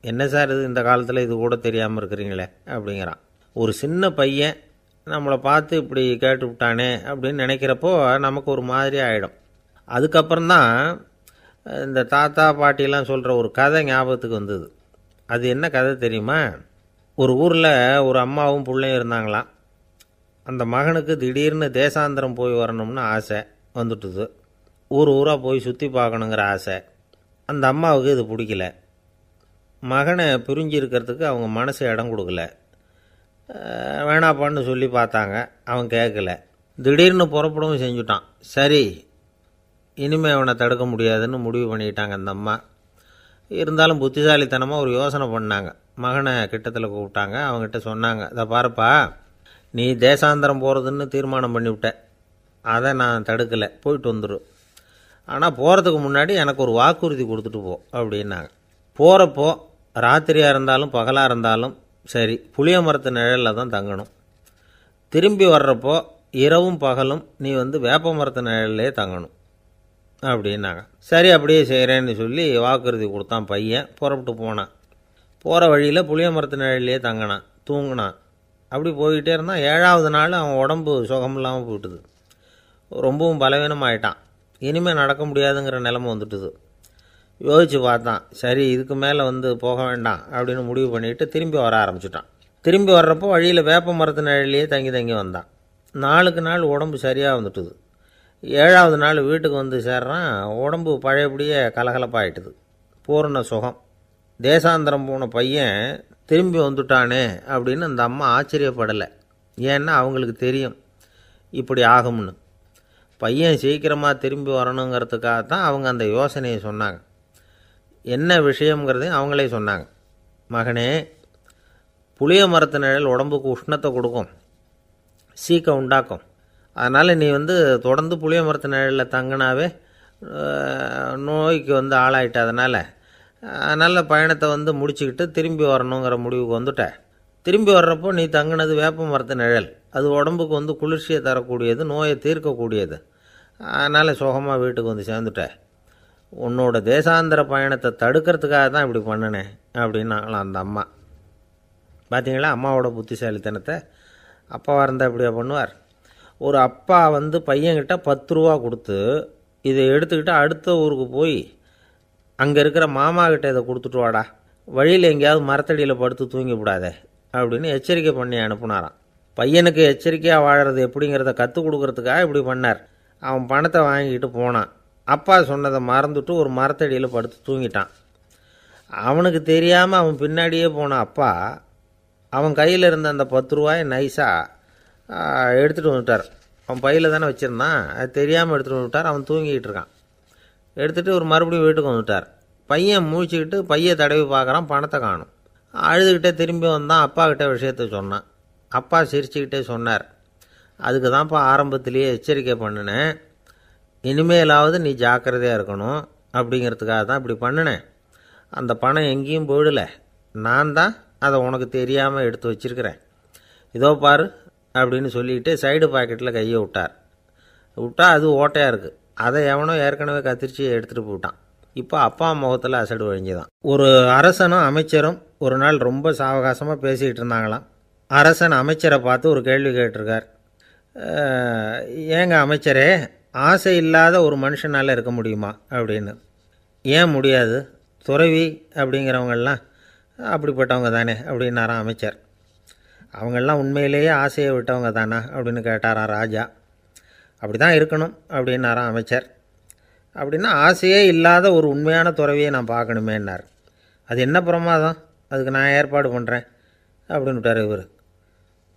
என்ன சார் இது, இந்த காலத்தில் இது கூட தெரியாமல் இருக்கிறீங்களே அப்படிங்கிறான். ஒரு சின்ன பையன் நம்மளை பார்த்து இப்படி கேட்டு விட்டானே அப்படின்னு நினைக்கிறப்போ நமக்கு ஒரு மாதிரி ஆகிடும். அதுக்கப்புறம்தான் இந்த தாத்தா பாட்டிலாம் சொல்கிற ஒரு கதை ஞாபகத்துக்கு வந்தது. அது என்ன கதை தெரியுமா? ஒரு ஊரில் ஒரு அம்மாவும் பிள்ளையும் இருந்தாங்களாம். அந்த மகனுக்கு திடீர்னு தேசாந்திரம் போய் வரணும்னு ஆசை வந்துட்டுது. ஊராக போய் சுற்றி பார்க்கணுங்கிற ஆசை. அந்த அம்மாவுக்கு இது பிடிக்கல. மகனை பிரிஞ்சு இருக்கிறதுக்கு அவங்க மனசு இடம் கொடுக்கல. வேணாப்பான்னு சொல்லி பார்த்தாங்க, அவன் கேட்கல. திடீர்னு புறப்படவும் செஞ்சுட்டான். சரி, இனிமேல் அவனை தடுக்க முடியாதுன்னு முடிவு பண்ணிட்டாங்க அந்த அம்மா. இருந்தாலும் புத்திசாலித்தனமாக ஒரு யோசனை பண்ணாங்க. மகனை கிட்டத்தில் கூப்பிட்டாங்க. அவங்ககிட்ட சொன்னாங்க, இதை பாருப்பா, நீ தேசாந்திரம் போகிறதுன்னு தீர்மானம் பண்ணிவிட்ட, அதை நான் தடுக்கலை, போயிட்டு வந்துடும். ஆனால் போகிறதுக்கு முன்னாடி எனக்கு ஒரு வாக்குறுதி கொடுத்துட்டு போ அப்படின்னாங்க. போகிறப்போ ராத்திரியாக இருந்தாலும் பகலாக இருந்தாலும் சரி, புளிய மரத்து நிழலில் தான் தங்கணும். திரும்பி வர்றப்போ இரவும் பகலும் நீ வேப்ப மரத்து நிழல்லே தங்கணும் அப்படின்னாங்க. சரி, அப்படியே செய்கிறேன்னு சொல்லி வாக்குறுதி கொடுத்தான் பையன். புறப்பட்டு போனான். போகிற வழியில் புளிய மரத்து நிழல்லையே தங்கினான், தூங்கினான். அப்படி போய்கிட்டே இருந்தான். 7ஆவது நாள் அவன் உடம்பு சுகமில்லாமல் போயிட்டுது. ரொம்பவும் பலவீனமாயிட்டான். இனிமேல் நடக்க முடியாதுங்கிற நிலைமை வந்துட்டுது. யோசித்து பார்த்தான். சரி, இதுக்கு மேலே போக வேண்டாம் அப்படின்னு முடிவு பண்ணிவிட்டு திரும்பி வர ஆரம்பிச்சிட்டான். திரும்பி வர்றப்போ வழியில் வேப்ப மரத்து நிழல்லையே தங்கி வந்தான். நாளுக்கு நாள் உடம்பு சரியாக வந்துட்டுது. 7ஆவது நாள் வீட்டுக்கு சேர்றான். உடம்பு பழையபடியே கலகலப்பாயிட்டுது. பூரண சுகம். தேசாந்திரம் போன பையன் திரும்பி வந்துட்டானே அப்படின்னு அந்த அம்மா ஆச்சரியப்படலை. ஏன்னா அவங்களுக்கு தெரியும் இப்படி ஆகும்னு. பையன் சீக்கிரமாக திரும்பி வரணுங்கிறதுக்காக தான் அவங்க அந்த யோசனையை சொன்னாங்க. என்ன விஷயங்கிறதையும் அவங்களே சொன்னாங்க. மகனே, புளிய மரத்து நிழல் உடம்புக்கு உஷ்ணத்தை கொடுக்கும், சீக்கம் உண்டாக்கும். அதனால் நீ தொடர்ந்து புளிய மரத்து நிழலில் தங்கினாவே நோய்க்கு ஆளாயிட்ட. அதனால் பயணத்தை முடிச்சுக்கிட்டு திரும்பி வரணுங்கிற முடிவுக்கு வந்துட்ட. திரும்பி வர்றப்போ நீ தங்கினது வேப்ப மரத்து நிழல். அது உடம்புக்கு வந்து குளிர்ச்சியை தரக்கூடியது, நோயை தீர்க்கக்கூடியது. அதனால் சுகமாக வீட்டுக்கு வந்து சேர்ந்துட்ட. உன்னோட தேசாந்திர பயணத்தை தடுக்கிறதுக்காக தான் இப்படி பண்ணினேன் அப்படின்னாங்களாம் அந்த அம்மா. பார்த்தீங்களா அம்மாவோட புத்திசாலித்தனத்தை? அப்பாவாக இருந்தால் இப்படியா பண்ணுவார்? ஒரு அப்பா வந்து பையன்கிட்ட 10 ரூபா கொடுத்து இதை எடுத்துக்கிட்டு அடுத்த ஊருக்கு போய் அங்கே இருக்கிற மாமா கிட்ட இதை கொடுத்துட்டு வாடா, வழியில் எங்கேயாவது மரத்தடியில் படுத்து தூங்கி விடாதே அப்படின்னு எச்சரிக்கை பண்ணி அனுப்புனாராம். பையனுக்கு எச்சரிக்கையாக வாழறது எப்படிங்கிறத கற்றுக் கொடுக்கறதுக்காக இப்படி பண்ணார். அவன் பணத்தை வாங்கிட்டு போனான். அப்பா சொன்னதை மறந்துட்டு ஒரு மரத்தடியில் படுத்து தூங்கிட்டான். அவனுக்கு தெரியாமல் அவன் பின்னாடியே போன அப்பா அவன் கையில் இருந்த அந்த 10 ரூபாயை நைஸாக எடுத்துகிட்டு வந்துட்டார். அவன் பையில் தானே வச்சுருந்தான், அது தெரியாமல் எடுத்துகிட்டு வந்துட்டார். அவன் தூங்கிக்கிட்டு இருக்கான். எடுத்துகிட்டு ஒரு மறுபடியும் வீட்டுக்கு வந்துட்டார். பையன் முழிச்சுக்கிட்டு பையை தடவி பார்க்குறான், பணத்தை காணும். அழுதுகிட்டே திரும்பி வந்தான். அப்பா கிட்ட விஷயத்த சொன்னான். அப்பா சிரிச்சுக்கிட்டே சொன்னார், அதுக்கு தான்ப்பா ஆரம்பத்திலேயே எச்சரிக்கை பண்ணினேன், இனிமேலாவது நீ ஜாக்கிரதையாக இருக்கணும் அப்படிங்கிறதுக்காக தான் இப்படி பண்ணினேன். அந்த பணம் எங்கேயும் போயிடலை, நான் தான் அதை உனக்கு தெரியாமல் எடுத்து வச்சிருக்கிறேன். இதோ பாரு அப்படின்னு சொல்லிக்கிட்டு சைடு பாக்கெட்டில் கையை விட்டா அது ஓட்டையாக இருக்குது. அதை எவனோ ஏற்கனவே கத்திரிச்சு எடுத்துகிட்டு போட்டான். இப்போ அப்பா முகத்தில் அசடு வழிஞ்சுதான். ஒரு அரசனும் அமைச்சரும் ஒரு நாள் ரொம்ப சாவகாசமாக பேசிக்கிட்டு இருந்தாங்களாம். அரசன் அமைச்சரை பார்த்து ஒரு கேள்வி கேட்டிருக்கார். ஏங்க அமைச்சரே, ஆசை இல்லாத ஒரு மனுஷனால் இருக்க முடியுமா அப்படின்னு. ஏன் முடியாது, துறவி அப்படிங்கிறவங்கெல்லாம் அப்படிப்பட்டவங்க தானே அப்படின்னாராம் அமைச்சர். அவங்கெல்லாம் உண்மையிலேயே ஆசையை விட்டவங்க தானா அப்படின்னு கேட்டாராம் ராஜா. அப்படி தான் இருக்கணும் அப்படின்னாராம் அமைச்சர். அப்படின்னா ஆசையே இல்லாத ஒரு உண்மையான துறவியை நான் பார்க்கணுமேன்னார். அது என்ன பிரமாதம், அதுக்கு நான் ஏற்பாடு பண்ணுறேன் அப்படின்னு விட்டார் இவர்.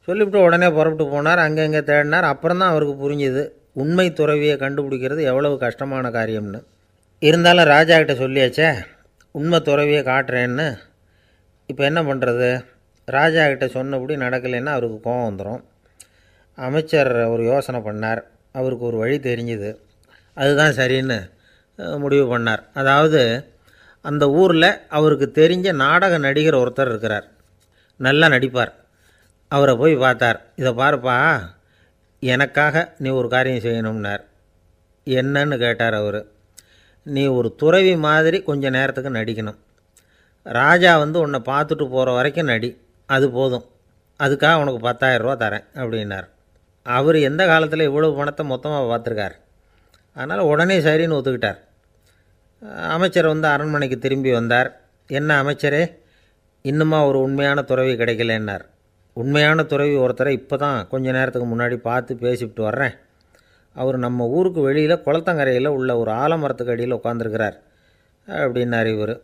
சொல்லிவிட்டு உடனே புறப்பட்டு போனார். அங்கங்கே தேடினார். அப்புறம் தான் அவருக்கு புரிஞ்சுது உண்மை துறவியை கண்டுபிடிக்கிறது எவ்வளவு கஷ்டமான காரியம்னு. இருந்தாலும் ராஜா கிட்ட சொல்லியாச்சே உண்மை துறவியை காட்டுறேன்னு. இப்போ என்ன பண்ணுறது? ராஜா கிட்ட சொன்னபடி நடக்கலைன்னா அவருக்கு கோபம் வந்துடும். அமைச்சர் ஒரு யோசனை பண்ணார். அவருக்கு ஒரு வழி தெரிஞ்சுது. அதுதான் சரின்னு முடிவு பண்ணார். அதாவது அந்த ஊரில் அவருக்கு தெரிஞ்ச நாடக நடிகர் ஒருத்தர் இருக்கிறார், நல்லா நடிப்பார். அவரை போய் பார்த்தார். இதை பாருப்பா, எனக்காக நீ ஒரு காரியம் செய்யணும்னார். என்னன்னு கேட்டார் அவர். நீ ஒரு துறவி மாதிரி கொஞ்ச நேரத்துக்கு நடிக்கணும். ராஜா வந்து உன்னை பார்த்துட்டு போகிற வரைக்கும் நடி, அது போதும். அதுக்காக உனக்கு 10,000 ரூபா தரேன் அப்படின்னார். அவர் எந்த காலத்தில் இவ்வளவு பணத்தை மொத்தமாக பார்த்துருக்கார். அதனால் உடனே சரின்னு ஒத்துக்கிட்டார். அமைச்சர் வந்து அரண்மனைக்கு திரும்பி வந்தார். என்ன அமைச்சரே, இன்னுமா ஒரு உண்மையான துறவி கிடைக்கலன்னார். உண்மையான துறவி ஒருத்தரை இப்போ தான் கொஞ்ச நேரத்துக்கு முன்னாடி பார்த்து பேசிவிட்டு வர்றேன். அவர் நம்ம ஊருக்கு வெளியில் குளத்தங்கரையில் உள்ள ஒரு ஆலமரத்துக்கு அடியில் உட்காந்துருக்கிறார் அப்படின்னார் இவர்.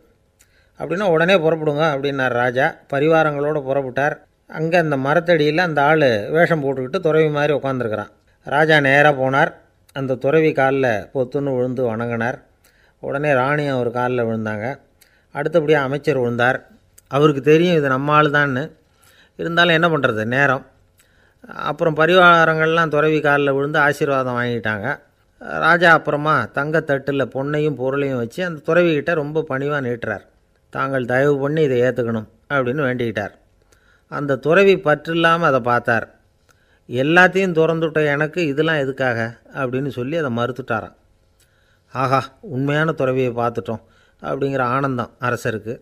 அப்படின்னா உடனே புறப்படுங்க அப்படின்னார் ராஜா. பரிவாரங்களோடு புறப்பட்டார். அங்கே அந்த மரத்தடியில் அந்த ஆள் வேஷம் போட்டுக்கிட்டு துறவி மாதிரி உட்காந்துருக்கிறான். ராஜா நேராக போனார். அந்த துறவி காலில் பொத்துன்னு விழுந்து வணங்கினார். உடனே ராணியும் அவர் காலில் விழுந்தாங்க. அடுத்தபடியாக அமைச்சர் விழுந்தார். அவருக்கு தெரியும் இது நம்ம ஆள் தான்னு. இருந்தாலும் என்ன பண்ணுறது, நேரம். அப்புறம் பரிவாரங்கள்லாம் துறவி காலில் விழுந்து ஆசீர்வாதம் வாங்கிட்டாங்க. ராஜா அப்புறமா தங்கத்தட்டில் பொன்னையும் பொருளையும் வச்சு அந்த துறவிக்கிட்ட ரொம்ப பணிவாக நீட்டுறார். தாங்கள் தயவு பண்ணி இதை ஏற்றுக்கணும் அப்படின்னு வேண்டிக்கிட்டார். அந்த துறவி பற்றில்லாமல் அதை பார்த்தார். எல்லாத்தையும் திறந்துவிட்ட எனக்கு இதெல்லாம் எதுக்காக அப்படின்னு சொல்லி அதை மறுத்துட்டாராம். ஆஹா, உண்மையான துறவியை பார்த்துட்டோம் அப்படிங்கிற ஆனந்தம் அரசருக்கு.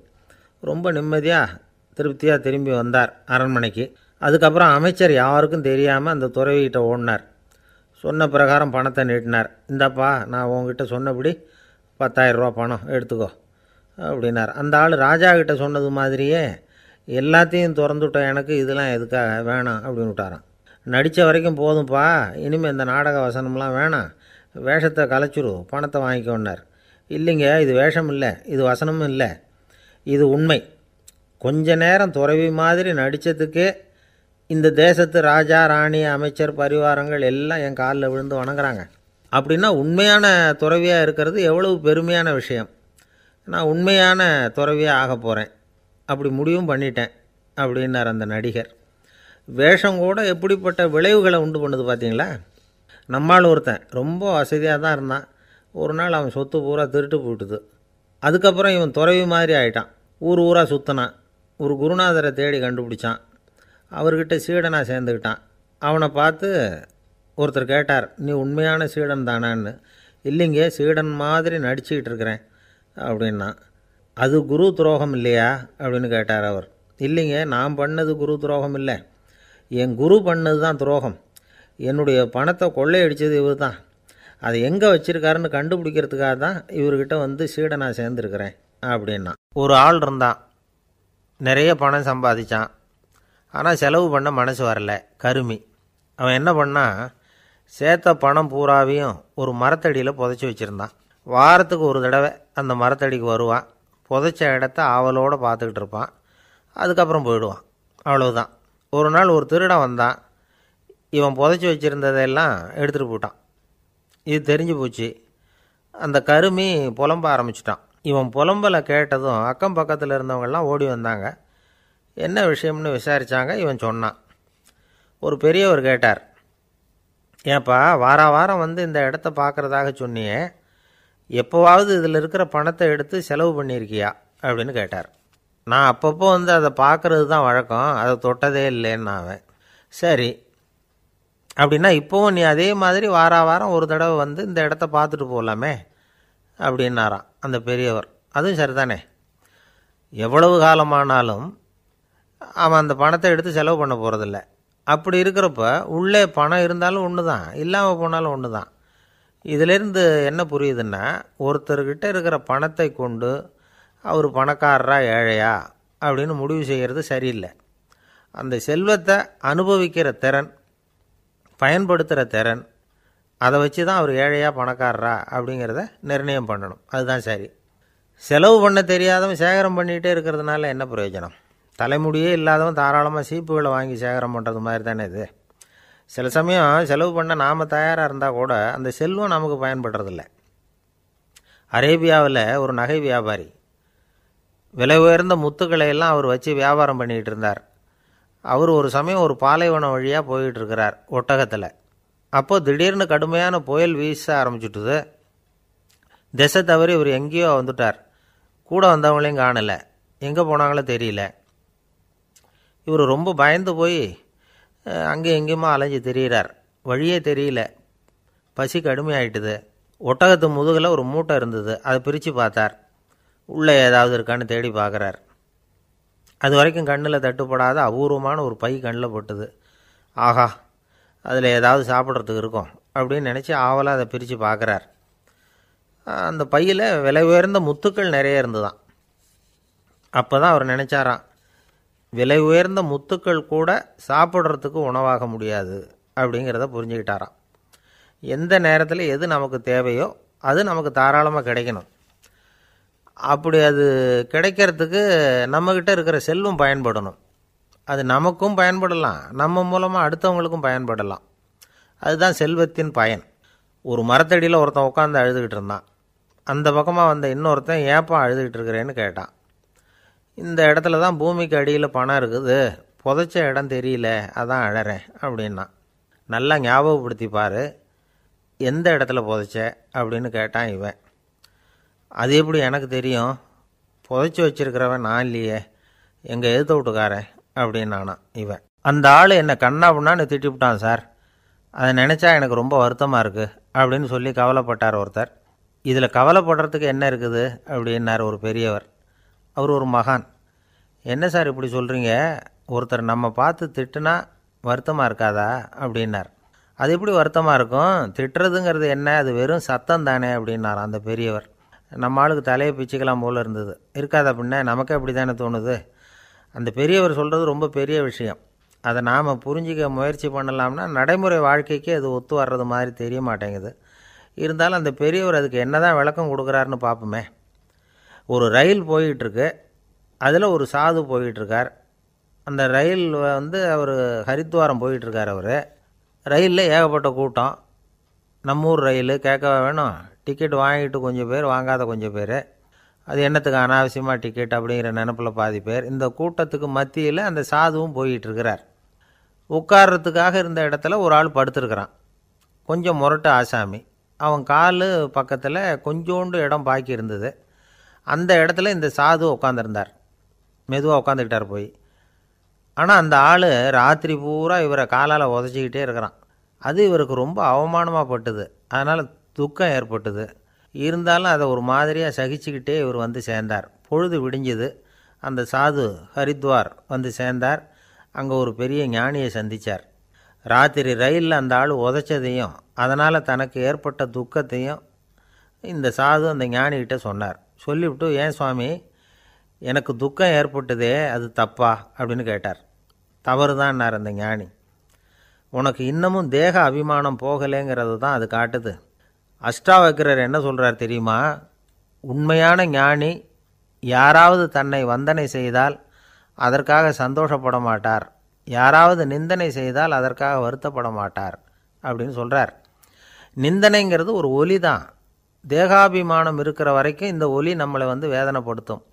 ரொம்ப நிம்மதியாக திருப்தியாக திரும்பி வந்தார் அரண்மனைக்கு. அதுக்கப்புறம் அமைச்சர் யாருக்கும் தெரியாமல் அந்த துறவிகிட்ட ஓடினார். சொன்ன பிரகாரம் பணத்தை நீட்டினார். இந்தாப்பா, நான் உங்ககிட்ட சொன்னபடி 10,000 ரூபா பணம் எடுத்துக்கோ அப்படின்னார். அந்த ஆள் ராஜா கிட்ட சொன்னது மாதிரியே எல்லாத்தையும் திறந்துவிட்ட எனக்கு இதெல்லாம் எதுக்காக வேணாம் அப்படின்னு விட்டாராம். நடித்த வரைக்கும் போதும்ப்பா, இனிமேல் இந்த நாடக வசனம்லாம் வேணாம், வேஷத்தை கலைச்சிரு, பணத்தை வாங்கிக்கோன்னார். இல்லைங்க, இது வேஷம் இல்லை, இது வசனமும் இல்லை, இது உண்மை. கொஞ்ச நேரம் துறவி மாதிரி நடித்ததுக்கே இந்த தேசத்து ராஜா, ராணி, அமைச்சர், பரிவாரங்கள் எல்லாம் என் காலில் விழுந்து வணங்குறாங்க. அப்படின்னா உண்மையான துறவியாக இருக்கிறது எவ்வளவு பெருமையான விஷயம். நான் உண்மையான துறவியாக ஆக போகிறேன், அப்படி முடிவும் பண்ணிட்டேன் அப்படின்னார் அந்த நடிகர். வேஷம் கூட எப்படிப்பட்ட விளைவுகளை உண்டு பண்ணுது பார்த்தீங்களா. நம்மால் ஒருத்தன் ரொம்ப வசதியாக தான் இருந்தான். ஒரு நாள் அவன் சொத்து பூரா திருட்டு போட்டுது. அதுக்கப்புறம் இவன் துறவி மாதிரி ஆகிட்டான். ஊர் ஊராக சுற்றினான். ஒரு குருநாதரை தேடி கண்டுபிடிச்சான். அவர்கிட்ட சீடனாக சேர்ந்துக்கிட்டான். அவனை பார்த்து ஒருத்தர் கேட்டார், நீ உண்மையான சீடன் தானான்னு. இல்லைங்க, சீடன் மாதிரி நடிச்சுக்கிட்டு இருக்கிறேன் அப்படின்னா. அது குரு துரோகம் இல்லையா அப்படின்னு கேட்டார் அவர். இல்லைங்க, நான் பண்ணது குரு துரோகம் இல்லை, என் குரு பண்ணது தான் துரோகம். என்னுடைய பணத்தை கொள்ளையடித்தது இவர் தான். அதை எங்கே வச்சுருக்காருன்னு கண்டுபிடிக்கிறதுக்காக தான் இவர்கிட்ட வந்து சீடனாக சேர்ந்துருக்கிறேன் அப்படின்னா. ஒரு ஆள் இருந்தான், நிறைய பணம் சம்பாதிச்சான். ஆனால் செலவு பண்ண மனசு வரல, கருமி. அவன் என்ன பண்ணான், சேர்த்த பணம் பூராவையும் ஒரு மரத்தடியில் புதைச்சி வச்சுருந்தான். வாரத்துக்கு ஒரு தடவை அந்த மரத்தடிக்கு வருவான், புதைச்ச இடத்த ஆவலோடு பார்த்துக்கிட்டு இருப்பான், அதுக்கப்புறம் போயிடுவான். அவ்வளவுதான். ஒரு நாள் ஒரு திருடன் வந்தான், இவன் புதைச்சி வச்சுருந்ததெல்லாம் எடுத்துகிட்டு போயிட்டான். இது தெரிஞ்சு போச்சு. அந்த கருமி புலம்ப ஆரம்பிச்சிட்டான். இவன் புலம்பலை கேட்டதும் அக்கம் பக்கத்தில் இருந்தவங்கெல்லாம் ஓடி வந்தாங்க. என்ன விஷயம்னு விசாரித்தாங்க. இவன் சொன்னான். ஒரு பெரியவர் கேட்டார், ஏன்ப்பா வாரம் வந்து இந்த இடத்த பார்க்குறதாக சொன்னியே, எப்போவாவது இதில் இருக்கிற பணத்தை எடுத்து செலவு பண்ணியிருக்கியா அப்படின்னு கேட்டார். நான் அப்பப்போ வந்து அதை பார்க்குறது தான் வழக்கம், அதை தொட்டதே இல்லைன்னு அவன். சரி, அப்படின்னா இப்போவும் நீ அதே மாதிரி வாரம் ஒரு தடவை வந்து இந்த இடத்த பார்த்துட்டு போகலாமே அப்படின்னாராம் அந்த பெரியவர். அதுவும் சரிதானே, எவ்வளவு காலமானாலும் அவன் அந்த பணத்தை எடுத்து செலவு பண்ண போகிறதில்ல. அப்படி இருக்கிறப்ப உள்ளே பணம் இருந்தாலும் ஒன்று தான், இல்லாமல் போனாலும் ஒன்று தான். இதிலேருந்து என்ன புரியுதுன்னா, ஒருத்தர்கிட்ட இருக்கிற பணத்தை கொண்டு அவர் பணக்காரரா ஏழையா அப்படின்னு முடிவு செய்கிறது சரியில்லை. அந்த செல்வத்தை அனுபவிக்கிற திறன், பயன்படுத்துகிற திறன், அதை வச்சு தான் அவர் ஏழையா பணக்காரரா அப்படிங்கிறத நிர்ணயம் பண்ணணும். அதுதான் சரி. செலவு பண்ண தெரியாதவன் சேகரம் பண்ணிகிட்டே இருக்கிறதுனால என்ன பிரயோஜனம்? தலைமுடியே இல்லாதவன் தாராளமாக சீப்புகளை வாங்கி சேகரம் பண்ணுறது மாதிரி தானே இது. சில சமயம் செலவு பண்ண நாம் தயாராக இருந்தால் கூட அந்த செல்வம் நமக்கு பயன்படுறதில்ல. அரேபியாவில் ஒரு நகை வியாபாரி விலை உயர்ந்த முத்துக்களை எல்லாம் அவர் வச்சு வியாபாரம் பண்ணிகிட்டு இருந்தார். அவர் ஒரு சமயம் ஒரு பாலைவனம் வழியாக போயிட்டுருக்கிறார் ஒட்டகத்தில். அப்போது திடீர்னு கடுமையான புயல் வீச ஆரம்பிச்சுட்டுது. திசை தவறி இவர் எங்கேயோ வந்துட்டார். கூட வந்தவங்களையும் காணலை, எங்கே போனாங்களோ தெரியல. இவர் ரொம்ப பயந்து போய் அங்கே எங்கேயுமா அலைஞ்சு திரியிறார். வழியே தெரியல, பசி கடுமையாயிட்டுது. ஒட்டகத்து முதுகில் ஒரு மூட்டை இருந்தது, அதை பிரித்து பார்த்தார். உள்ளே ஏதாவது இருக்கான்னு தேடி பார்க்குறார். அது வரைக்கும் கண்ணில் தட்டுப்படாத அபூர்வமான ஒரு பை கண்ணில் பட்டுது. ஆஹா, அதில் ஏதாவது சாப்பிட்றதுக்கு இருக்கும் அப்படின்னு நினச்சி ஆவலாக அதை பிரித்து பார்க்குறார். அந்த பையில் விலை உயர்ந்த முத்துக்கள் நிறைய இருந்துதான். அப்போ தான் அவர் நினச்சாராம், விலை உயர்ந்த முத்துக்கள் கூட சாப்பிட்றதுக்கு உணவாக முடியாது அப்படிங்கிறத புரிஞ்சுக்கிட்டாராம். எந்த நேரத்தில் எது நமக்கு தேவையோ அது நமக்கு தாராளமாக கிடைக்கணும். அப்படி அது கிடைக்கிறதுக்கு நம்மக்கிட்ட இருக்கிற செல்வம் பயன்படணும். அது நமக்கும் பயன்படலாம், நம்ம மூலமாக அடுத்தவங்களுக்கும் பயன்படலாம். அதுதான் செல்வத்தின் பயன். ஒரு மரத்தடியில் ஒருத்தன் உட்காந்து அழுதுகிட்டு இருந்தான். அந்த பக்கமாக வந்த இன்னொருத்தன் ஏப்பா அழுதுகிட்டு இருக்கிறேன்னு கேட்டான். இந்த இடத்துல தான் பூமிக்கு அடியில் பணம் இருக்குது, புதைச்ச இடம் தெரியல, அதான் அழறேன் அப்படின்னா. நல்லா ஞாபகப்படுத்தி பாரு, எந்த இடத்துல புதைச்ச அப்படின்னு கேட்டான் இவன். அது எப்படி எனக்கு தெரியும், புதைச்சி வச்சிருக்கிறவன் நான் இல்லையே, எங்கள் எதிர்த்த வீட்டுக்காரன் அப்படின்னானா இவன். அந்த ஆள் என்னை கண்ணாப்புண்ணான்னு திட்டிவிட்டான் சார், அதை நினச்சா எனக்கு ரொம்ப வருத்தமாக இருக்குது அப்படின்னு சொல்லி கவலைப்பட்டார் ஒருத்தர். இதில் கவலைப்படுறதுக்கு என்ன இருக்குது அப்படின்னார் ஒரு பெரியவர். அவர் ஒரு மகான். என்ன சார் இப்படி சொல்கிறீங்க, ஒருத்தர் நம்ம பார்த்து திட்டுனா வருத்தமாக இருக்காதா அப்படின்னார். அது எப்படி வருத்தமாக இருக்கும், திட்டுறதுங்கிறது என்ன, அது வெறும் சத்தம் தானே அப்படின்னார் அந்த பெரியவர். நம்ம ஆளுக்கு தலையை பிச்சுக்கலாம் போல் இருந்தது. இருக்காத அப்படின்னா நமக்கே அப்படி தானே தோணுது. அந்த பெரியவர் சொல்கிறது ரொம்ப பெரிய விஷயம். அதை நாம் புரிஞ்சிக்க முயற்சி பண்ணலாம்னா நடைமுறை வாழ்க்கைக்கு அது ஒத்து வர்றது மாதிரி தெரிய மாட்டேங்குது. இருந்தாலும் அந்த பெரியவர் அதுக்கு என்ன தான் விளக்கம் கொடுக்குறாருன்னு பார்ப்போமே. ஒரு ரயில் போயிட்டுருக்கு, அதில் ஒரு சாது போயிட்டுருக்கார். அந்த ரயில் வந்து அவர் ஹரித்வாரம் போயிட்டுருக்கார். அவர் ரயிலில் ஏகப்பட்ட கூட்டம். நம்ம ஊர் ரயில் கேட்க வேணும், டிக்கெட் வாங்கிட்டு கொஞ்சம் பேர், வாங்காத கொஞ்சம் பேர். அது என்னத்துக்கு அனாவசியமாக டிக்கெட் அப்படிங்கிற நினப்பில் பாதி பேர். இந்த கூட்டத்துக்கு மத்தியில் அந்த சாதுவும் போயிட்டுருக்கிறார். உட்கார்றதுக்காக இருந்த இடத்துல ஒரு ஆள் படுத்துருக்கிறான், கொஞ்சம் முரட்டு ஆசாமி. அவன் கால் பக்கத்தில் கொஞ்சோண்டு இடம் பாக்கி இருந்தது. அந்த இடத்துல இந்த சாது உட்காந்துருந்தார். மெதுவாக உட்காந்துக்கிட்டார் போய். ஆனால் அந்த ஆள் ராத்திரி பூரா இவரை காலால் உதச்சிக்கிட்டே இருக்கிறான். அது இவருக்கு ரொம்ப அவமானமாக பட்டுது. அதனால் துக்கம் ஏற்பட்டுது. இருந்தாலும் அதை ஒரு மாதிரியாக சகிச்சுக்கிட்டே இவர் வந்து சேர்ந்தார். பொழுது விடிஞ்சுது. அந்த சாது ஹரித்வார் வந்து சேர்ந்தார். அங்கே ஒரு பெரிய ஞானியை சந்தித்தார். ராத்திரி ரயிலில் அந்த ஆள் உதைச்சதையும் அதனால் தனக்கு ஏற்பட்ட துக்கத்தையும் இந்த சாது அந்த ஞானிகிட்ட சொன்னார். சொல்லிவிட்டு, ஏன் சுவாமி, எனக்கு துக்கம் ஏற்பட்டதே அது தப்பா அப்படின்னு கேட்டார். தவறு தான்னார் அந்த ஞானி. உனக்கு இன்னமும் தேக அபிமானம் போகலைங்கிறது தான் அது காட்டுது. அஷ்டாவக்கிரர் என்ன சொல்கிறார் தெரியுமா? உண்மையான ஞானி யாராவது தன்னை வந்தனை செய்தால் அதற்காக சந்தோஷப்பட மாட்டார், யாராவது நிந்தனை செய்தால் அதற்காக வருத்தப்பட மாட்டார் அப்படின்னு சொல்கிறார். நிந்தனைங்கிறது ஒரு ஒலி தான். தேகாபிமானம் இருக்கிற வரைக்கும் இந்த ஒலி நம்மளை வந்து வேதனைப்படுத்தும்.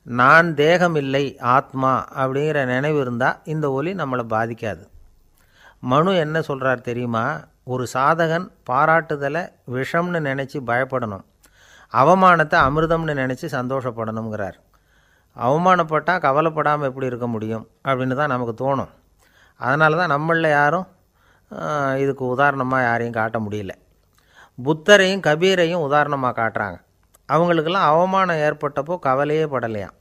நான் தேகம் இல்லை, ஆத்மா அப்படிங்கிற நினைவு இருந்தால் இந்த ஒலி நம்மளை பாதிக்காது. மனு என்ன சொல்கிறார் தெரியுமா? ஒரு சாதகன் பாராட்டுதலை விஷம்னு நினச்சி பயப்படணும், அவமானத்தை அமிர்தம்னு நினச்சி சந்தோஷப்படணுங்கிறார். அவமானப்பட்டால் கவலைப்படாமல் எப்படி இருக்க முடியும் அப்படின்னு தான் நமக்கு தோணும். அதனால தான் நம்மளில் யாரும் இதுக்கு உதாரணமாக யாரையும் காட்ட முடியல. புத்தரையும் கபீரையும் உதாரணமாக காட்டுறாங்க. அவங்களுக்கெல்லாம் அவமானம் ஏற்பட்டப்போ கவலையே படலையாம்.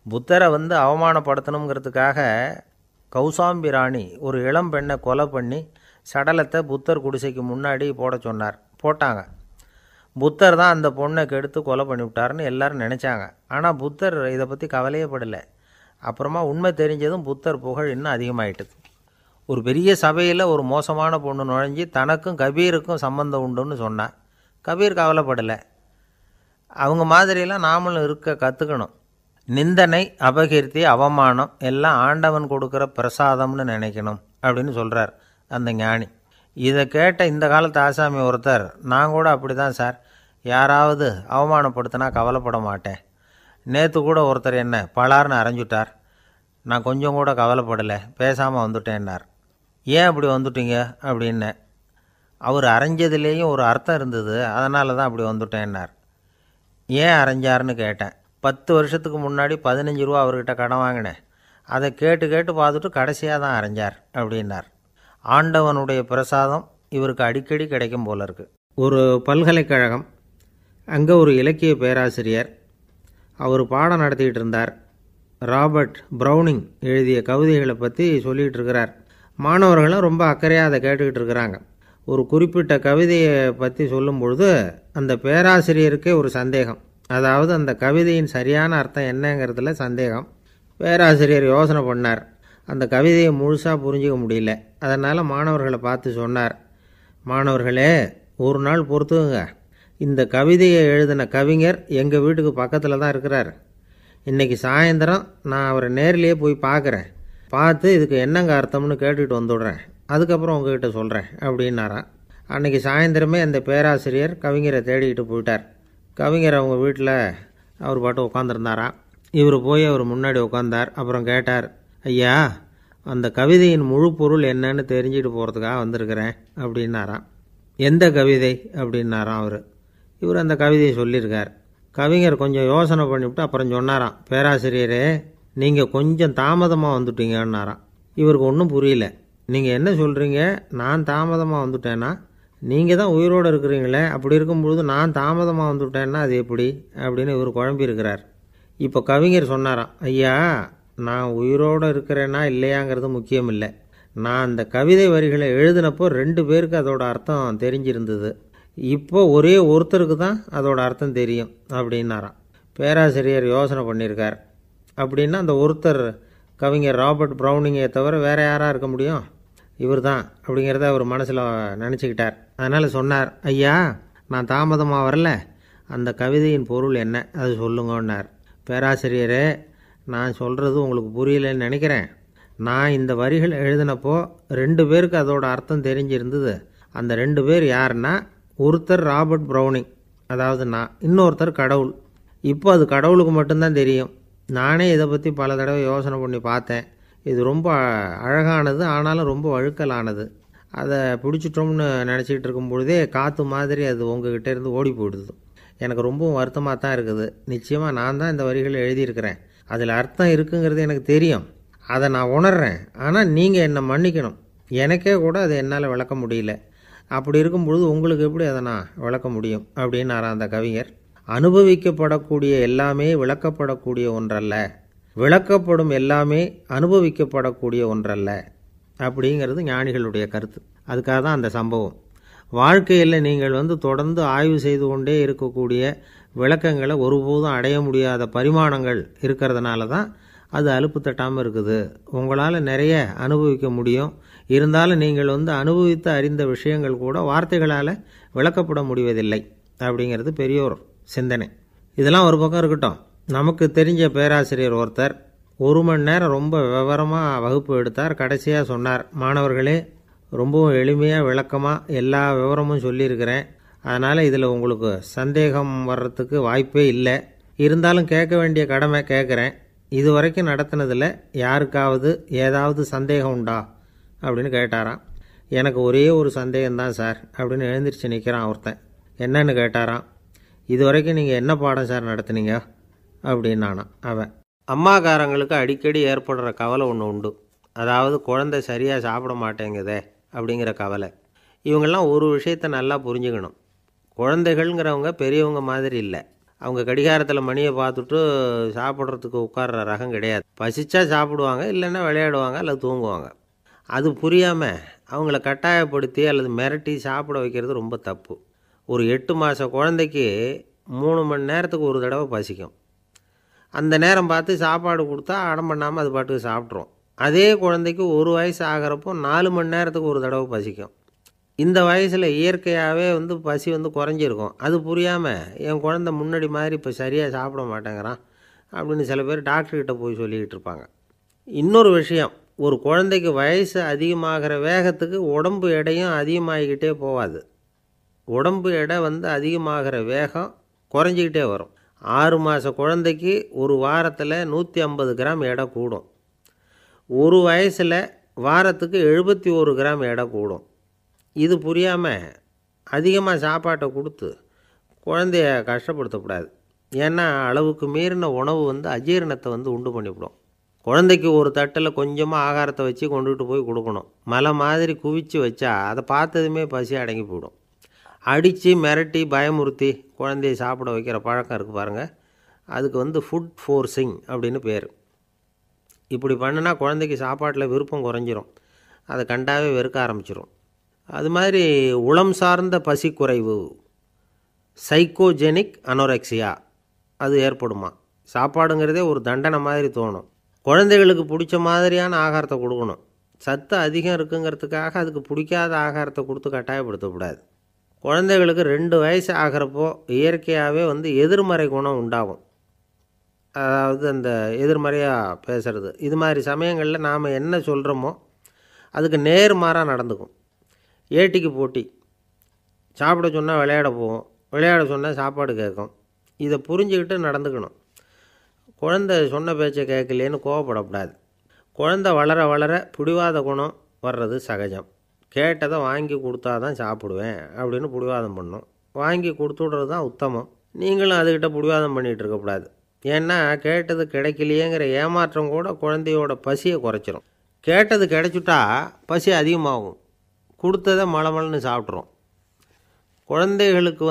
புத்தரை வந்து அவமானப்படுத்தணுங்கிறதுக்காக கௌசாம்பி ராணி ஒரு இளம் பெண்ணை கொலை பண்ணி சடலத்தை புத்தர் குடிசைக்கு முன்னாடி போட சொன்னார். போட்டாங்க. புத்தர் தான் அந்த பொண்ணை கெடுத்து கொலை பண்ணிவிட்டார்னு எல்லோரும் நினச்சாங்க. ஆனால் புத்தர் இதை பற்றி கவலையே படலை. அப்புறமா உண்மை தெரிஞ்சதும் புத்தர் புகழ் இன்னும் அதிகமாயிட்டுது. ஒரு பெரிய சபையில் ஒரு மோசமான பொண்ணு நுழைஞ்சி தனக்கும் கபீருக்கும் சம்பந்தம் உண்டுன்னு சொன்னார். கபீர் கவலைப்படலை. அவங்க மாதிரியெல்லாம் நாமளும் இருக்க கற்றுக்கணும். நிந்தனை, அபகீர்த்தி, அவமானம் எல்லாம் ஆண்டவன் கொடுக்குற பிரசாதம்னு நினைக்கணும் அப்படின்னு சொல்கிறார் அந்த ஞானி. இதை கேட்ட இந்த காலத்து ஆசாமி ஒருத்தர், நான் கூட அப்படி தான் சார், யாராவது அவமானப்படுத்தினா கவலைப்பட மாட்டேன். நேற்று கூட ஒருத்தர் என்ன பலார்னு அரைஞ்சுட்டார், நான் கொஞ்சம் கூட கவலைப்படலை, பேசாமல் வந்துட்டேன்னார். ஏன் அப்படி வந்துட்டீங்க அப்படின்னு. அவர் அரைஞ்சதுலேயும் ஒரு அர்த்தம் இருந்தது, அதனால தான் அப்படி வந்துட்டேன்னார். ஏன் அரைஞ்சாருன்னு கேட்டேன். 10 வருஷத்துக்கு முன்னாடி 15 ரூபா அவர்கிட்ட கடன் வாங்கினேன், அதை கேட்டு கேட்டு பார்த்துட்டு கடைசியாக தான் அரைஞ்சார் அப்படின்னார். ஆண்டவனுடைய பிரசாதம் இவருக்கு அடிக்கடி கிடைக்கும் போல இருக்குது. ஒரு பல்கலைக்கழகம், அங்கே ஒரு இலக்கிய பேராசிரியர், அவர் பாடம் நடத்திக்கிட்டு இருந்தார். ராபர்ட் ப்ரௌனிங் எழுதிய கவிதைகளை பற்றி சொல்லிகிட்டு இருக்கிறார். மாணவர்களும் ரொம்ப அக்கறையாக அதை கேட்டுக்கிட்டு இருக்கிறாங்க. ஒரு குறிப்பிட்ட கவிதையை பற்றி சொல்லும் பொழுது அந்த பேராசிரியருக்கே ஒரு சந்தேகம். அதாவது அந்த கவிதையின் சரியான அர்த்தம் என்னங்கிறதுல சந்தேகம். பேராசிரியர் யோசனை பண்ணார். அந்த கவிதையை முழுசாக புரிஞ்சிக்க முடியல. அதனால் மாணவர்களை பார்த்து சொன்னார், மாணவர்களே, ஒரு நாள் பொறுத்துக்குங்க. இந்த கவிதையை எழுதின கவிஞர் எங்கள் வீட்டுக்கு பக்கத்தில் தான் இருக்கிறார். இன்றைக்கி சாயந்தரம் நான் அவரை நேரிலேயே போய் பார்க்குறேன். பார்த்து இதுக்கு என்னங்க அர்த்தம்னு கேட்டுக்கிட்டு வந்துவிடுறேன். அதுக்கப்புறம் உங்ககிட்ட சொல்கிறேன் அப்படின்னாராம். அன்றைக்கி சாயந்தரமே அந்த பேராசிரியர் கவிஞரை தேடிக்கிட்டு போயிட்டார். கவிஞர் அவங்க வீட்டில் அவர் பாட்டு உட்காந்துருந்தாராம். இவர் போய் அவர் முன்னாடி உட்காந்தார். அப்புறம் கேட்டார், ஐயா, அந்த கவிதையின் முழு பொருள் என்னன்னு தெரிஞ்சுட்டு போகிறதுக்காக வந்திருக்கிறேன் அப்படின்னாராம். எந்த கவிதை அப்படின்னாராம் அவர். இவர் அந்த கவிதையை சொல்லியிருக்கார். கவிஞர் கொஞ்சம் யோசனை பண்ணிவிட்டு அப்புறம் சொன்னாராம், பேராசிரியரே, நீங்கள் கொஞ்சம் தாமதமாக வந்துட்டீங்கன்னாராம். இவருக்கு ஒன்றும் புரியல. நீங்கள் என்ன சொல்கிறீங்க? நான் தாமதமாக வந்துட்டேன்னா? நீங்கள் தான் உயிரோடு இருக்கிறீங்களே, அப்படி இருக்கும்பொழுது நான் தாமதமாக வந்துவிட்டேன்னா அது எப்படி அப்படின்னு இவர் குழம்பியிருக்கிறார். இப்போ கவிஞர் சொன்னாராம், ஐயா, நான் உயிரோடு இருக்கிறேன்னா இல்லையாங்கிறது முக்கியம் இல்லை. நான் அந்த கவிதை வரிகளை எழுதினப்போ 2 பேருக்கு அதோட அர்த்தம் தெரிஞ்சிருந்தது. இப்போ ஒரே ஒருத்தருக்கு தான் அதோட அர்த்தம் தெரியும் அப்படின்னாராம். பேராசிரியர் யோசனை பண்ணியிருக்கார். அப்படின்னா அந்த ஒருத்தர் கவிஞர் ராபர்ட் ப்ரௌனிங்கை தவிர வேறு யாராக இருக்க முடியும்? இவர் தான் அப்படிங்கிறத அவர் மனசில் நினச்சிக்கிட்டார். அதனால் சொன்னார், ஐயா, நான் தாமதமாக வரல, அந்த கவிதையின் பொருள் என்ன அது சொல்லுங்கன்னார். பேராசிரியரே, நான் சொல்கிறது உங்களுக்கு புரியலன்னு நினைக்கிறேன். நான் இந்த வரிகள் எழுதினப்போ 2 பேருக்கு அதோட அர்த்தம் தெரிஞ்சிருந்தது. அந்த 2 பேர் யாருன்னா, ஒருத்தர் ராபர்ட் ப்ரௌனிங், அதாவது நான், இன்னொருத்தர் கடவுள். இப்போ அது கடவுளுக்கு மட்டும்தான் தெரியும். நானே இதை பற்றி பல தடவை யோசனை பண்ணி பார்த்தேன். இது ரொம்ப அழகானது, ஆனாலும் ரொம்ப வழுக்கலானது. அதை பிடிச்சிட்டோம்னு நினச்சிக்கிட்டு இருக்கும் பொழுதே காற்று மாதிரி அது உங்ககிட்ட இருந்து ஓடி போயிடுது. எனக்கு ரொம்பவும் வருத்தமாக தான் இருக்குது. நிச்சயமாக நான் தான் இந்த வரிகளை எழுதியிருக்கிறேன். அதில் அர்த்தம் இருக்குங்கிறது எனக்கு தெரியும். அதை நான் உணர்றேன், ஆனால் நீங்கள் என்னை மன்னிக்கணும். எனக்கே கூட அதை என்னால் விளக்க முடியல. அப்படி இருக்கும்பொழுது உங்களுக்கு எப்படி அதை நான் விளக்க முடியும் அப்படின்னாரா அந்த கவிஞர். அனுபவிக்கப்படக்கூடிய எல்லாமே விளக்கப்படக்கூடிய ஒன்றல்ல, விளக்கப்படும் எல்லாமே அனுபவிக்கப்படக்கூடிய ஒன்றல்ல அப்படிங்கிறது ஞானிகளுடைய கருத்து. அதுக்காக தான் அந்த சம்பவம். வாழ்க்கையில் நீங்கள் தொடர்ந்து ஆய்வு செய்து கொண்டே இருக்கக்கூடிய விளக்கங்களை ஒருபோதும் அடைய முடியாத பரிமாணங்கள் இருக்கிறதுனால தான் அது அலுப்பு தட்டாமல் இருக்குது. உங்களால் நிறைய அனுபவிக்க முடியும், இருந்தாலும் நீங்கள் அனுபவித்து அறிந்த விஷயங்கள் கூட வார்த்தைகளால் விளக்கப்பட முடிவதில்லை அப்படிங்கிறது பெரியோர் சிந்தனை. இதெல்லாம் ஒரு பக்கம் இருக்கட்டும். நமக்கு தெரிஞ்ச பேராசிரியர் ஒருத்தர் 1 மணி நேரம் ரொம்ப விவரமாக வகுப்பு எடுத்தார். கடைசியாக சொன்னார், மாணவர்களே, ரொம்பவும் எளிமையாக விளக்கமாக எல்லா விவரமும் சொல்லியிருக்கிறேன். அதனால் இதில் உங்களுக்கு சந்தேகம் வர்றதுக்கு வாய்ப்பே இல்லை. இருந்தாலும் கேட்க வேண்டிய கடமை கேட்குறேன். இது வரைக்கும் நடத்தினதில் யாருக்காவது ஏதாவது சந்தேகம் உண்டா அப்படின்னு கேட்டாராம். எனக்கு ஒரே ஒரு சந்தேகம்தான் சார் அப்படின்னு எழுந்திரிச்சு நிற்கிறான் ஒருத்தன். என்னன்னு கேட்டாராம். இது வரைக்கும் நீங்கள் என்ன பாடம் சார் நடத்துனீங்க அப்படின்னானா அவன். அம்மாக்காரங்களுக்கு அடிக்கடி ஏற்படுற கவலை ஒன்று உண்டு. அதாவது குழந்தை சரியாக சாப்பிட மாட்டேங்குதே அப்படிங்கிற கவலை. இவங்கெல்லாம் ஒரு விஷயத்தை நல்லா புரிஞ்சுக்கணும். குழந்தைகள்ங்கிறவங்க பெரியவங்க மாதிரி இல்லை. அவங்க கடிகாரத்தில் மணியை பார்த்துட்டு சாப்பிட்றதுக்கு உட்கார்ற ரகம் கிடையாது. பசிச்சா சாப்பிடுவாங்க, இல்லைன்னா விளையாடுவாங்க அல்லது தூங்குவாங்க. அது புரியாமல் அவங்கள கட்டாயப்படுத்தி அல்லது மிரட்டி சாப்பிட வைக்கிறது ரொம்ப தப்பு. ஒரு 8 மாத குழந்தைக்கு 3 மணி நேரத்துக்கு ஒரு தடவை பசிக்கும். அந்த நேரம் பார்த்து சாப்பாடு கொடுத்தா அடம் பண்ணாமல் அது பாட்டுக்கு சாப்பிட்ரும். அதே குழந்தைக்கு 1 வயசு ஆகிறப்போ 4 மணி நேரத்துக்கு ஒரு தடவை பசிக்கும். இந்த வயசில் இயற்கையாகவே பசி குறைஞ்சிருக்கும். அது புரியாமல் என் குழந்தை முன்னாடி மாதிரி இப்போ சரியாக சாப்பிட மாட்டேங்கிறான் அப்படின்னு சில பேர் டாக்டர்கிட்ட போய் சொல்லிக்கிட்டு இருப்பாங்க. இன்னொரு விஷயம், ஒரு குழந்தைக்கு வயசு அதிகமாகிற வேகத்துக்கு உடம்பு எடையும் அதிகமாகிக்கிட்டே போகாது. உடம்பு எடை அதிகமாகிற வேகம் குறைஞ்சிக்கிட்டே வரும். 6 மாத குழந்தைக்கு ஒரு வாரத்தில் 150 கிராம் எடை கூடும். ஒரு வயசில் வாரத்துக்கு 71 கிராம் எடை கூடும். இது புரியாமல் அதிகமாக சாப்பாட்டை கொடுத்து குழந்தைய கஷ்டப்படுத்தக்கூடாது. ஏன்னா அளவுக்கு மீறின உணவு அஜீரணத்தை உண்டு பண்ணிவிடும். குழந்தைக்கு ஒரு தட்டில் கொஞ்சமாக ஆகாரத்தை வச்சு கொண்டுகிட்டு போய் கொடுக்கணும். மலை மாதிரி குவிச்சு வச்சா அதை பார்த்ததுமே பசி அடங்கி போயிடும். அடித்து மிரட்டி பயமுறுத்தி குழந்தைய சாப்பிட வைக்கிற பழக்கம் இருக்குது பாருங்கள். அதுக்கு ஃபுட் ஃபோர்ஸிங் அப்படின்னு பேர். இப்படி பண்ணினா குழந்தைக்கு சாப்பாட்டில் விருப்பம் குறைஞ்சிரும். அதை கண்டாவே வெறுக்க ஆரம்பிச்சிடும். அது மாதிரி உளம் சார்ந்த பசி குறைவு, சைக்கோஜெனிக் அனோரெக்சியா, அது ஏற்படுமா. சாப்பாடுங்கிறதே ஒரு தண்டனை மாதிரி தோணும். குழந்தைகளுக்கு பிடிச்ச மாதிரியான ஆகாரத்தை கொடுக்கணும். சத்து அதிகம் இருக்குங்கிறதுக்காக அதுக்கு பிடிக்காத ஆகாரத்தை கொடுத்து கட்டாயப்படுத்தக்கூடாது. குழந்தைகளுக்கு 2 வயசு ஆகிறப்போ இயற்கையாகவே எதிர்மறை குணம் உண்டாகும். அதாவது அந்த எதிர்மறையாக பேசுகிறது. இது மாதிரி சமயங்களில் நாம் என்ன சொல்கிறோமோ அதுக்கு நேர்மாறாக நடந்துக்கும். ஏட்டிக்கு போட்டி. சாப்பிட சொன்னால் விளையாட போகும், விளையாட சொன்னால் சாப்பாடு கேட்கும். இதை புரிஞ்சுக்கிட்டு நடந்துக்கணும். குழந்தை சொன்ன பேச்சை கேட்கலேன்னு கோவப்படக்கூடாது. குழந்தை வளர வளர பிடிவாத குணம் வர்றது சகஜம். கேட்டதை வாங்கி கொடுத்தா தான் சாப்பிடுவேன் அப்படின்னு பிடிவாதம் பண்ணும். வாங்கி கொடுத்துடுறது தான் உத்தமம். நீங்களும் அதுக்கிட்ட பிடிவாதம் பண்ணிகிட்டு இருக்கக்கூடாது. ஏன்னா கேட்டது கிடைக்கலையேங்கிற ஏமாற்றம் கூட குழந்தையோட பசியை குறைச்சிரும். கேட்டது கிடைச்சிட்டா பசி அதிகமாகும். கொடுத்ததை மலமலன்னு சாப்பிட்றோம். குழந்தைகளுக்கு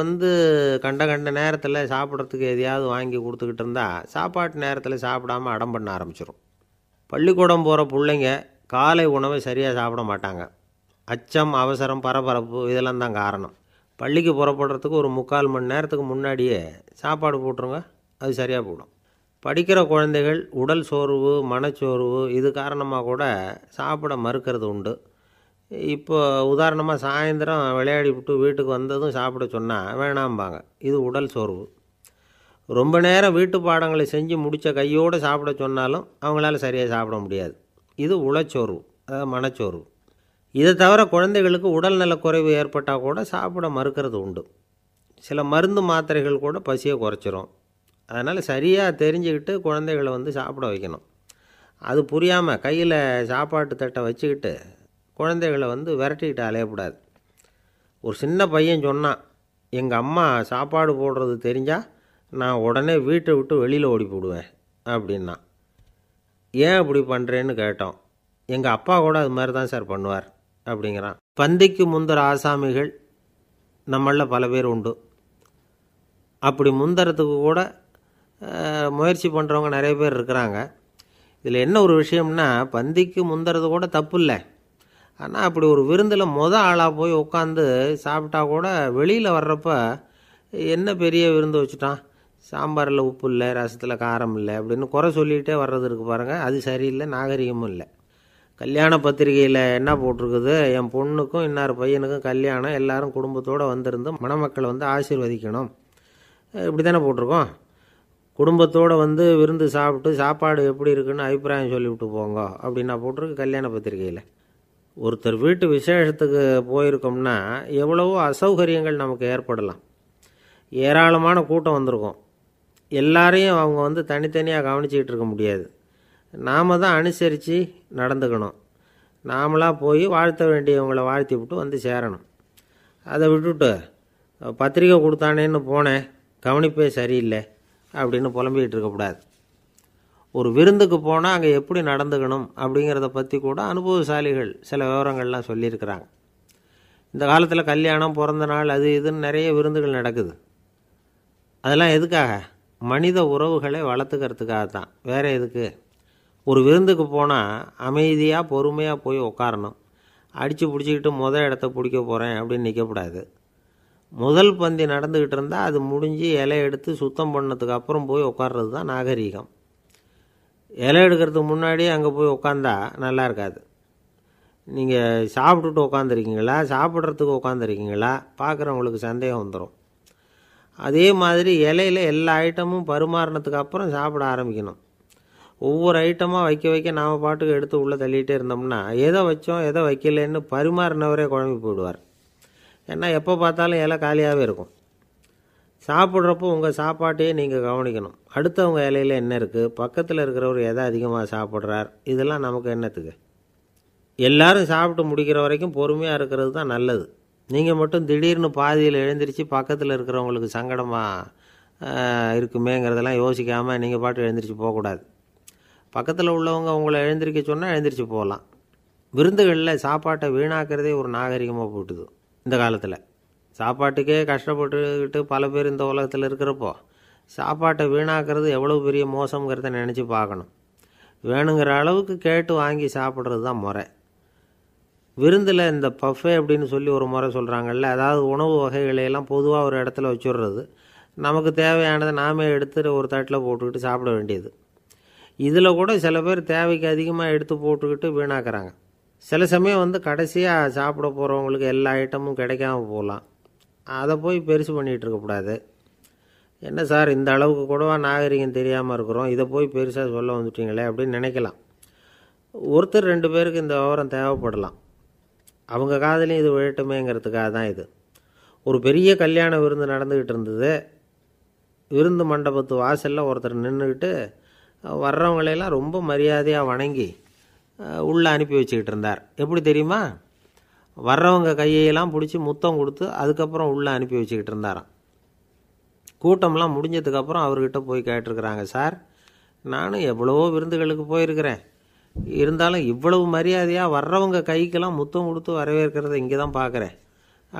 கண்ட கண்ட நேரத்தில் சாப்பிட்றதுக்கு எதையாவது வாங்கி கொடுத்துக்கிட்டு இருந்தால் சாப்பாட்டு நேரத்தில் சாப்பிடாமல் அடம் பண்ண ஆரம்பிச்சிடும். பள்ளிக்கூடம் போகிற பிள்ளைங்க காலை உணவை சரியாக சாப்பிட மாட்டாங்க. அச்சம், அவசரம், பரபரப்பு இதெல்லாம் தான் காரணம். பள்ளிக்கு புறப்படுறதுக்கு ஒரு 3/4 மணி நேரத்துக்கு முன்னாடியே சாப்பாடு போட்டுருங்க, அது சரியாக போடும். படிக்கிற குழந்தைகள் உடல் சோர்வு, மனச்சோர்வு இது காரணமாக கூட சாப்பிட மறுக்கிறது உண்டு. இப்போ உதாரணமாக சாயந்தரம் விளையாடி விட்டு வீட்டுக்கு வந்ததும் சாப்பிட சொன்னால் வேணாம்பாங்க. இது உடல் சோர்வு. ரொம்ப நேரம் வீட்டு பாடங்களை செஞ்சு முடித்த கையோடு சாப்பிட சொன்னாலும் அவங்களால சரியாக சாப்பிட முடியாது. இது உளச்சோர்வு, அதாவது மனச்சோர்வு. இதை தவிர குழந்தைகளுக்கு உடல் நலக்குறைவு ஏற்பட்டால் கூட சாப்பிட மறுக்கிறது உண்டு. சில மருந்து மாத்திரைகள் கூட பசியை குறைச்சிரும். அதனால் சரியாக தெரிஞ்சுக்கிட்டு குழந்தைகளை சாப்பிட வைக்கணும். அது புரியாமல் கையில் சாப்பாட்டு தட்டை வச்சுக்கிட்டு குழந்தைகளை விரட்டிக்கிட்டு அலையக்கூடாது. ஒரு சின்ன பையன் சொன்னான், எங்கள் அம்மா சாப்பாடு போடுறது தெரிஞ்சால் நான் உடனே வீட்டை விட்டு வெளியில் ஓடி போடுவேன் அப்படின்னா. ஏன் அப்படி பண்ணுறேன்னு கேட்டோம். எங்கள் அப்பா கூட அது மாதிரி தான் சார் பண்ணுவார் அப்படிங்கிறான். பந்திக்கு முந்துற ஆசாமிகள் நம்மளில் பல பேர் உண்டு. அப்படி முந்துறதுக்கு கூட முயற்சி பண்ணுறவங்க நிறைய பேர் இருக்கிறாங்க. இதில் என்ன ஒரு விஷயம்னா, பந்திக்கு முந்துறது கூட தப்பு இல்லை. ஆனால் அப்படி ஒரு விருந்தில் ஆளாக போய் உட்காந்து சாப்பிட்டா கூட வெளியில் வர்றப்ப என்ன பெரிய விருந்து வச்சுட்டான், சாம்பாரில் உப்பு இல்லை, ரசத்தில் காரம் இல்லை அப்படின்னு குறை சொல்லிகிட்டே வர்றது இருக்குது பாருங்கள். அது சரியில்லை, நாகரிகமும் இல்லை. கல்யாண பத்திரிகையில் என்ன போட்டிருக்குது, என் பொண்ணுக்கும் இன்னார் பையனுக்கும் கல்யாணம், எல்லாரும் குடும்பத்தோடு வந்திருந்து மணமக்களை வந்து ஆசீர்வதிக்கணும், இப்படி தானே போட்டிருக்கோம். குடும்பத்தோடு வந்து விருந்து சாப்பிட்டு சாப்பாடு எப்படி இருக்குன்னு அபிப்பிராயம் சொல்லிவிட்டு போங்க அப்படின்னா போட்டிருக்கு கல்யாண பத்திரிகையில். ஒருத்தர் வீட்டு விசேஷத்துக்கு போயிருக்கோம்னா எவ்வளவோ அசௌகரியங்கள் நமக்கு ஏற்படலாம். ஏராளமான கூட்டம் வந்திருக்கும். எல்லாரையும் அவங்க வந்து தனித்தனியாக கவனிச்சிக்கிட்டு இருக்க முடியாது. நாம் தான் அனுசரித்து நடந்துக்கணும். நாமளாக போய் வாழ்த்த வேண்டியவங்களை வாழ்த்தி விட்டு வந்து சேரணும். அதை விட்டுட்டு பத்திரிக்கை கொடுத்தானேன்னு போனேன், கவனிப்பே சரியில்லை அப்படின்னு புலம்பிக்கிட்டு இருக்கக்கூடாது. ஒரு விருந்துக்கு போனால் அங்கே எப்படி நடந்துக்கணும் அப்படிங்கிறத பற்றி கூட அனுபவசாலிகள் சில விவரங்கள்லாம் சொல்லியிருக்கிறாங்க. இந்த காலத்தில் கல்யாணம், பிறந்த நாள், அது இதுன்னு நிறைய விருந்துகள் நடக்குது. அதெல்லாம் எதுக்காக? மனித உறவுகளை வளர்த்துக்கிறதுக்காக தான், வேறு எதுக்கு? ஒரு விருந்துக்கு போனால் அமைதியாக பொறுமையாக போய் உட்காரணும். அடித்து பிடிச்சிக்கிட்டு இடத்த பிடிக்க போகிறேன் அப்படின்னு நிற்கக்கூடாது. முதல் பந்தி நடந்துக்கிட்டு இருந்தால் அது முடிஞ்சு இலை எடுத்து சுத்தம் பண்ணதுக்கு அப்புறம் போய் உட்கார்றது தான் நாகரீகம். இலை எடுக்கிறதுக்கு முன்னாடியே அங்கே போய் உட்காந்தா நல்லா இருக்காது. நீங்கள் சாப்பிட்டுட்டு உட்காந்துருக்கீங்களா, சாப்பிட்றதுக்கு உட்காந்துருக்கீங்களா, பார்க்குறவங்களுக்கு சந்தேகம் வந்துடும். அதே மாதிரி இலையில் எல்லா ஐட்டமும் பரிமாறினதுக்கு அப்புறம் சாப்பிட ஆரம்பிக்கணும். ஒவ்வொரு ஐட்டமாக வைக்க வைக்க நாம் பாட்டுக்கு எடுத்து உள்ளே தள்ளிகிட்டே இருந்தோம்னா எதை வச்சோம் எதை வைக்கலன்னு பரிமாறினவரே குழம்பி போயிடுவார். ஏன்னா எப்போ பார்த்தாலும் இலை காலியாகவே இருக்கும். சாப்பிட்றப்போ உங்கள் சாப்பாட்டையே நீங்கள் கவனிக்கணும். அடுத்தவங்க இலையில் என்ன இருக்குது, பக்கத்தில் இருக்கிறவர் எதை அதிகமாக சாப்பிட்றார், இதெல்லாம் நமக்கு என்னத்துக்கு? எல்லாரும் சாப்பிட்டு முடிக்கிற வரைக்கும் பொறுமையாக இருக்கிறது தான் நல்லது. நீங்கள் மட்டும் திடீர்னு பாதியில் எழுந்திரிச்சு பக்கத்தில் இருக்கிறவங்களுக்கு சங்கடமாக இருக்குமேங்கிறதெல்லாம் யோசிக்காமல் நீங்கள் பாட்டு எழுந்திரிச்சு போகக்கூடாது. பக்கத்தில் உள்ளவங்க உங்களை எழுந்திரிக்க சொன்னால் எழுந்திரிச்சு போகலாம். விருந்துகளில் சாப்பாட்டை வீணாக்கிறதே ஒரு நாகரிகமாக போட்டுது. இந்த காலத்தில் சாப்பாட்டுக்கே கஷ்டப்பட்டுக்கிட்டு பல பேர் இந்த உலகத்தில் இருக்கிறப்போ சாப்பாட்டை வீணாக்கிறது எவ்வளோ பெரிய மோசங்கிறத நினச்சி பார்க்கணும். வேணுங்கிற அளவுக்கு கேட்டு வாங்கி சாப்பிட்றது தான் முறை. விருந்தில் இந்த பஃபே அப்படின்னு சொல்லி ஒரு முறை சொல்கிறாங்கல்ல, அதாவது உணவு வகைகளையெல்லாம் பொதுவாக ஒரு இடத்துல வச்சுடுறது, நமக்கு தேவையானதை நாமே எடுத்து ஒரு தட்டில் போட்டுக்கிட்டு சாப்பிட வேண்டியது. இதில் கூட சில பேர் தேவைக்கு அதிகமாக எடுத்து போட்டுக்கிட்டு வீணாக்குறாங்க. சில சமயம் வந்து கடைசியாக சாப்பிட போகிறவங்களுக்கு எல்லா ஐட்டமும் கிடைக்காம போகலாம். அதை போய் பெருசு பண்ணிகிட்டு இருக்கக்கூடாது. என்ன சார் இந்த அளவுக்கு கூடவா நாகரிகம் தெரியாமல் இருக்கிறோம், இதை போய் பெருசாக சொல்ல வந்துட்டீங்களே அப்படின்னு நினைக்கலாம். ஒருத்தர் 2 பேருக்கு இந்த விவரம் தேவைப்படலாம். அவங்க காதலையும் இது விழட்டுமேங்கிறதுக்காக தான் இது. ஒரு பெரிய கல்யாண விருந்து நடந்துக்கிட்டு இருந்தது. விருந்து மண்டபத்து வாசலில் ஒருத்தர் நின்றுக்கிட்டு வர்றவங்களையெல்லாம் ரொம்ப மரியாதையாக வணங்கி உள்ளே அனுப்பி வச்சுக்கிட்டு இருந்தார். எப்படி தெரியுமா? வர்றவங்க கையெல்லாம் பிடிச்சி முத்தம் கொடுத்து அதுக்கப்புறம் உள்ளே அனுப்பி வச்சுக்கிட்டு இருந்தாராம். கூட்டம்லாம் முடிஞ்சதுக்கப்புறம் அவர்கிட்ட போய் கேட்டிருக்கிறாங்க, சார் நானும் எவ்வளவோ விருந்துகளுக்கு போயிருக்கிறேன், இருந்தாலும் இவ்வளவு மரியாதையாக வர்றவங்க கைக்கெல்லாம் முத்தம் கொடுத்து வரவேற்கிறத இங்கே தான் பார்க்குறேன்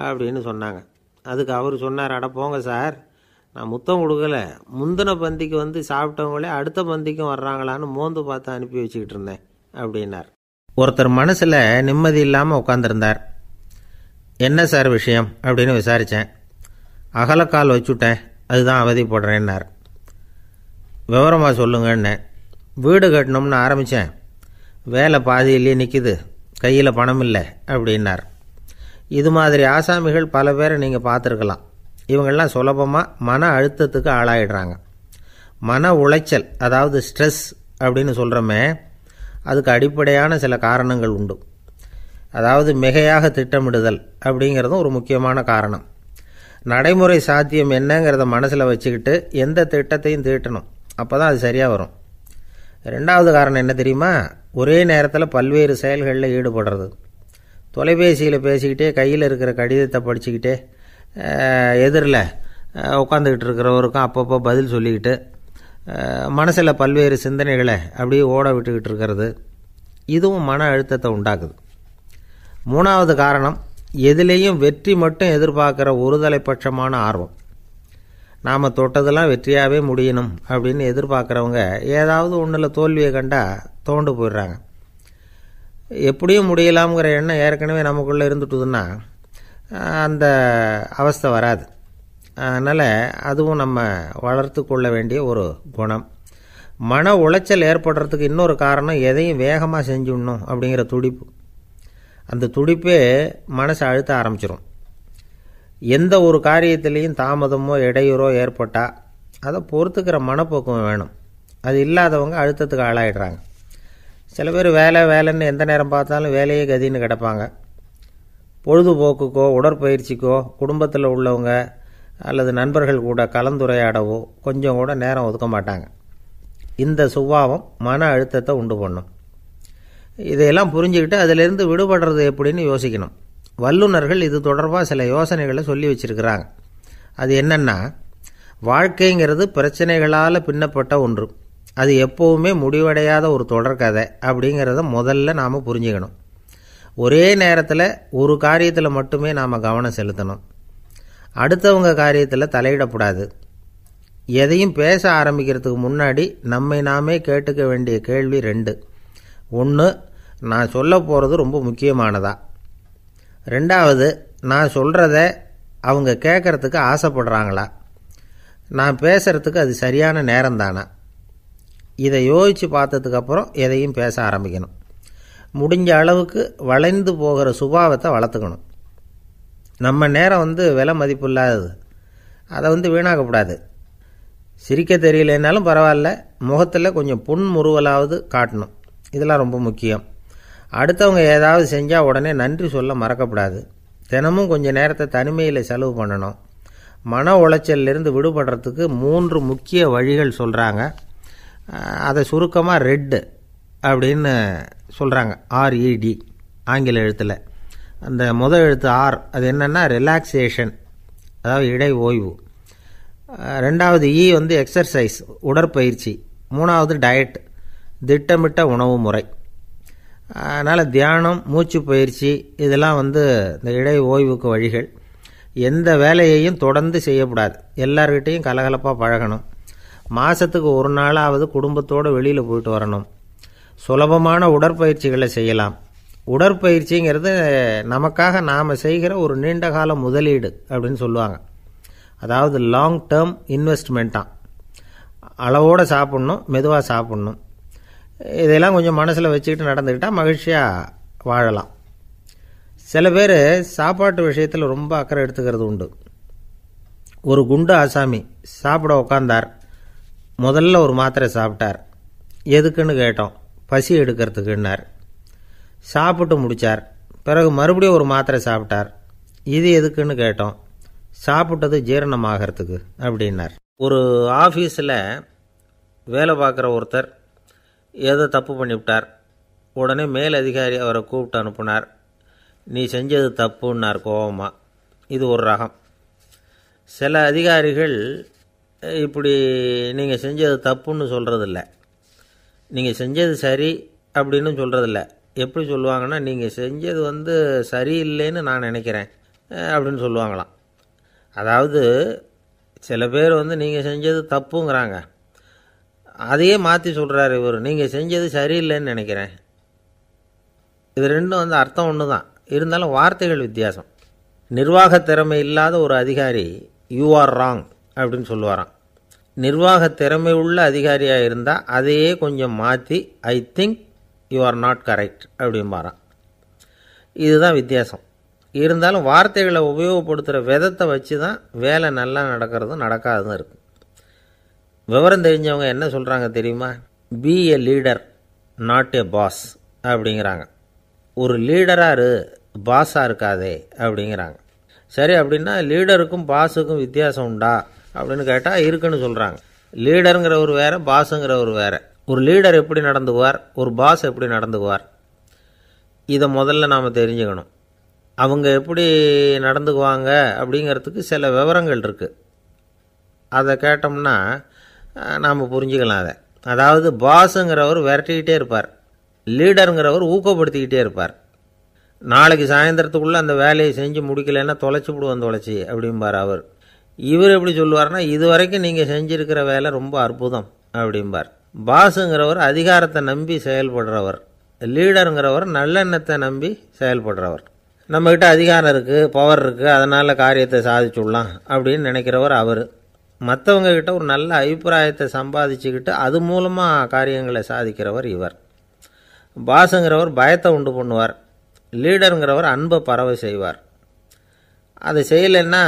அப்படின்னு சொன்னாங்க. அதுக்கு அவர் சொன்னார், அட போங்க சார், நான் முத்தம் கொடுக்கல, முந்தின பந்திக்கு வந்து சாப்பிட்டவங்களே அடுத்த பந்திக்கும் வர்றாங்களான்னு மோந்து பார்த்து அனுப்பி வச்சுக்கிட்டு இருந்தேன் அப்படின்னார். ஒருத்தர் மனசில் நிம்மதி இல்லாமல் உட்காந்துருந்தார். என்ன சார் விஷயம் அப்படின்னு விசாரித்தேன். அகலக்கால் வச்சுட்டேன், அதுதான் அவதிப்படுறேன்னார். விவரமாக சொல்லுங்கன்னு. வீடு கட்டணும்னு ஆரம்பித்தேன், வேலை பாதியிலேயே நிற்கிது, கையில் பணம் இல்லை அப்படின்னார். இது மாதிரி ஆசாமிகள் பல பேரை நீங்கள் பார்த்துருக்கலாம். இவங்கெல்லாம் சுலபமாக மன அழுத்தத்துக்கு ஆளாயிடுறாங்க. மன உளைச்சல், அதாவது ஸ்ட்ரெஸ் அப்படின்னு சொல்கிறோமே, அதுக்கு அடிப்படையான சில காரணங்கள் உண்டு. அதாவது மிகையாக திட்டமிடுதல் அப்படிங்கிறதும் ஒரு முக்கியமான காரணம். நடைமுறை சாத்தியம் என்னங்கிறத மனசில் வச்சுக்கிட்டு எந்த திட்டத்தையும் தீட்டணும், அப்போ தான் அது சரியாக வரும். 2வது காரணம் என்ன தெரியுமா? ஒரே நேரத்தில் பல்வேறு செயல்களில் ஈடுபடுறது. தொலைபேசியில் பேசிக்கிட்டே கையில் இருக்கிற கடிதத்தை படிச்சுக்கிட்டே எதிரில் உட்காந்துக்கிட்டு இருக்கிறவருக்கும் அப்பப்போ பதில் சொல்லிக்கிட்டு மனசில் பல்வேறு சிந்தனைகளை அப்படியே ஓட விட்டுக்கிட்டு இருக்கிறது, இதுவும் மன அழுத்தத்தை உண்டாக்குது. 3வது காரணம், எதிலேயும் வெற்றி மட்டும் எதிர்பார்க்குற ஒருதலைப்பட்சமான ஆர்வம். நாம் தொட்டதெல்லாம் வெற்றியாகவே முடியணும் அப்படின்னு எதிர்பார்க்குறவங்க ஏதாவது ஒன்றில் தோல்வியை கண்டால் தோண்டு போயிடுறாங்க. எப்படியும் முடியலாம்ங்கிற எண்ணம் ஏற்கனவே நமக்குள்ளே இருந்துட்டுதுன்னா அந்த அவஸ்தை வராது. அதனால் அதுவும் நம்ம வளர்த்து கொள்ள வேண்டிய ஒரு குணம். மன உளைச்சல் ஏற்படுறதுக்கு இன்னொரு காரணம், எதையும் வேகமாக செஞ்சுடணும் அப்படிங்கிற துடிப்பு. அந்த துடிப்பே மனசை அழுத்த ஆரம்பிச்சிடும். எந்த ஒரு காரியத்திலையும் தாமதமோ இடையூறோ ஏற்பட்டால் அதை பொறுத்துக்கிற மனப்போக்கம் வேணும். அது இல்லாதவங்க அழுத்தத்துக்கு ஆளாயிடுறாங்க. சில பேர் வேலைன்னு எந்த நேரம் பார்த்தாலும் வேலையே கதின்னு கிடப்பாங்க. பொழுதுபோக்குக்கோ உடற்பயிற்சிக்கோ குடும்பத்தில் உள்ளவங்க அல்லது நண்பர்கள் கூட கலந்துரையாடவோ கொஞ்சம் கூட நேரம் ஒதுக்க மாட்டாங்க. இந்த சுபாவம் மன அழுத்தத்தை உண்டு பண்ணும். இதையெல்லாம் புரிஞ்சுக்கிட்டு அதிலிருந்து விடுபடுறது எப்படின்னு யோசிக்கணும். வல்லுநர்கள் இது தொடர்பாக சில யோசனைகளை சொல்லி வச்சுருக்கிறாங்க. அது என்னென்னா, வாழ்க்கைங்கிறது பிரச்சனைகளால் பின்னப்பட்ட ஒன்று. அது எப்போவுமே முடிவடையாத ஒரு தொடர்கதை அப்படிங்கிறத முதல்ல நாம் புரிஞ்சுக்கணும். ஒரே நேரத்தில் ஒரு காரியத்தில் மட்டுமே நாம் கவனம் செலுத்தணும். அடுத்தவங்க காரியத்தில் தலையிடக்கூடாது. எதையும் பேச ஆரம்பிக்கிறதுக்கு முன்னாடி நம்மை நாமே கேட்டுக்க வேண்டிய கேள்வி 2. 1, நான் சொல்ல போகிறது ரொம்ப முக்கியமானதா? 2வது, நான் சொல்கிறத அவங்க கேட்குறதுக்கு ஆசைப்படுறாங்களா? நான் பேசுகிறதுக்கு அது சரியான நேரம் தானா? இதை யோசித்து பார்த்ததுக்கப்புறம் எதையும் பேச ஆரம்பிக்கணும். முடிஞ்ச அளவுக்கு வளைந்து போகிற சுபாவத்தை வளர்த்துக்கணும். நம்ம நேரம் விலை மதிப்பு இல்லாதது, அதை வீணாக்கக்கூடாது. சிரிக்க தெரியலனாலும் பரவாயில்ல, முகத்தில் கொஞ்சம் புன்முறுவலாவது காட்டணும். இதெல்லாம் ரொம்ப முக்கியம். அடுத்தவங்க ஏதாவது செஞ்சால் உடனே நன்றி சொல்ல மறக்கக்கூடாது. தினமும் கொஞ்சம் நேரத்தை தனிமையில் செலவு பண்ணணும். மன உளைச்சலிருந்து விடுபடுறதுக்கு 3 முக்கிய வழிகள் சொல்கிறாங்க. அதை சுருக்கமாக ரெட் அப்படின்னு சொல்கிறாங்க. RED ஆங்கில எழுத்தில். அந்த முதல் எழுத்து R, அது என்னென்னா ரிலாக்ஸேஷன், அதாவது இடை ஓய்வு. 2வது E எக்ஸர்சைஸ், உடற்பயிற்சி. 3வது டயட், திட்டமிட்ட உணவு முறை. அதனால் தியானம், மூச்சு பயிற்சி இதெல்லாம் இந்த இடை ஓய்வுக்கு வழிகள். எந்த வேலையையும் தொடர்ந்து செய்யக்கூடாது. எல்லார்கிட்டையும் கலகலப்பாக பழகணும். மாதத்துக்கு ஒரு நாளாவது குடும்பத்தோடு வெளியில் போயிட்டு வரணும். சுலபமான உடற்பயிற்சிகளை செய்யலாம். உடற்பயிற்சிங்கிறது நமக்காக நாம் செய்கிற ஒரு நீண்டகால முதலீடு அப்படின்னு சொல்லுவாங்க. அதாவது லாங் டேர்ம் இன்வெஸ்ட்மெண்ட்டாக. அளவோடு சாப்பிட்ணும், மெதுவாக சாப்பிட்ணும். இதெல்லாம் கொஞ்சம் மனசில் வச்சுக்கிட்டு நடந்துக்கிட்டால் மகிழ்ச்சியாக வாழலாம். சில பேர் சாப்பாட்டு விஷயத்தில் ரொம்ப அக்கறை எடுத்துக்கிறது உண்டு. ஒரு குண்டு ஆசாமி சாப்பிட உக்காந்தார். முதல்ல ஒரு மாத்திரை சாப்பிட்டார். எதுக்குன்னு கேட்டோம். பசி எடுக்கிறதுக்குன்னார். சாப்பிட்டு முடித்தார். பிறகு மறுபடியும் ஒரு மாத்திரை சாப்பிட்டார். இது எதுக்குன்னு கேட்டோம். சாப்பிட்டது ஜீரணமாகறதுக்கு அப்படின்னார். ஒரு ஆஃபீஸில் வேலை பார்க்குற ஒருத்தர் ஏதோ தப்பு பண்ணிவிட்டார். உடனே மேல் அதிகாரி அவரை கூப்பிட்டு அனுப்புனார். நீ செஞ்சது தப்புன்னார் கோபமாக. இது ஒரு ரகம். சில அதிகாரிகள் இப்படி நீங்கள் செஞ்சது தப்புன்னு சொல்கிறதில்ல, நீங்கள் செஞ்சது சரி அப்படின்னு சொல்கிறதில்ல. எப்படி சொல்லுவாங்கன்னா, நீங்கள் செஞ்சது சரியில்லைன்னு நான் நினைக்கிறேன் அப்படின்னு சொல்லுவாங்களாம். அதாவது சில பேர் நீங்கள் செஞ்சது தப்புங்கிறாங்க, அதையே மாற்றி சொல்கிறாரு இவர், நீங்கள் செஞ்சது சரியில்லைன்னு நினைக்கிறேன். இது ரெண்டும் அர்த்தம் ஒன்று தான், இருந்தாலும் வார்த்தைகள் வித்தியாசம். நிர்வாக திறமை இல்லாத ஒரு அதிகாரி யூ ஆர் ராங் அப்படின்னு சொல்லுவாராம். நிர்வாக திறமை உள்ள அதிகாரியாக இருந்தால் அதையே கொஞ்சம் மாற்றி I think you are not correct அப்படிம்பாராம். இதுதான் வித்தியாசம். இருந்தாலும் வார்த்தைகளை உபயோகப்படுத்துகிற விதத்தை வச்சு தான் வேலை நல்லா நடக்கிறதும் நடக்காததும் இருக்குது. விவரம் தெரிஞ்சவங்க என்ன சொல்கிறாங்க தெரியுமா? Be a leader not a boss அப்படிங்கிறாங்க. ஒரு லீடராக பாஸாக இருக்காதே அப்படிங்கிறாங்க. சரி, அப்படின்னா லீடருக்கும் பாஸுக்கும் வித்தியாசம் உண்டா அப்படின்னு கேட்டால் இருக்குன்னு சொல்கிறாங்க. லீடருங்கிறவர் வேறு, பாஸுங்கிறவர் வேறு. ஒரு லீடர் எப்படி நடந்துக்குவார், ஒரு பாஸ் எப்படி நடந்துக்குவார், இதை முதல்ல நாம் தெரிஞ்சுக்கணும். அவங்க எப்படி நடந்துக்குவாங்க அப்படிங்கிறதுக்கு சில விவரங்கள் இருக்குது. அதை கேட்டோம்னா நாம் புரிஞ்சுக்கலாம் அதை. அதாவது பாஸுங்கிறவர் விரட்டிக்கிட்டே இருப்பார், லீடருங்கிறவர் ஊக்கப்படுத்திக்கிட்டே இருப்பார். நாளைக்கு சாயந்தரத்துக்குள்ளே அந்த வேலையை செஞ்சு முடிக்கலைன்னா தொலைச்சி விடுவோம் தொலைச்சி அப்படிம்பார் அவர். இவர் எப்படி சொல்லுவார்னா, இது வரைக்கும் நீங்கள் செஞ்சுருக்கிற வேலை ரொம்ப அற்புதம் அப்படிம்பார். பாஸுங்கிறவர் அதிகாரத்தை நம்பி செயல்படுறவர், லீடருங்கிறவர் நல்லெண்ணத்தை நம்பி செயல்படுறவர். நம்மக்கிட்ட அதிகாரம் இருக்குது, பவர் இருக்குது, அதனால் காரியத்தை சாதிச்சுடலாம் அப்படின்னு நினைக்கிறவர் அவர். மற்றவங்கக்கிட்ட ஒரு நல்ல அபிப்பிராயத்தை சம்பாதிச்சுக்கிட்டு அது மூலமாக காரியங்களை சாதிக்கிறவர் இவர். பாஸுங்கிறவர் பயத்தை உண்டு பண்ணுவார், லீடருங்கிறவர் அன்பை பரவ செய்வார். அது செய்யலைன்னா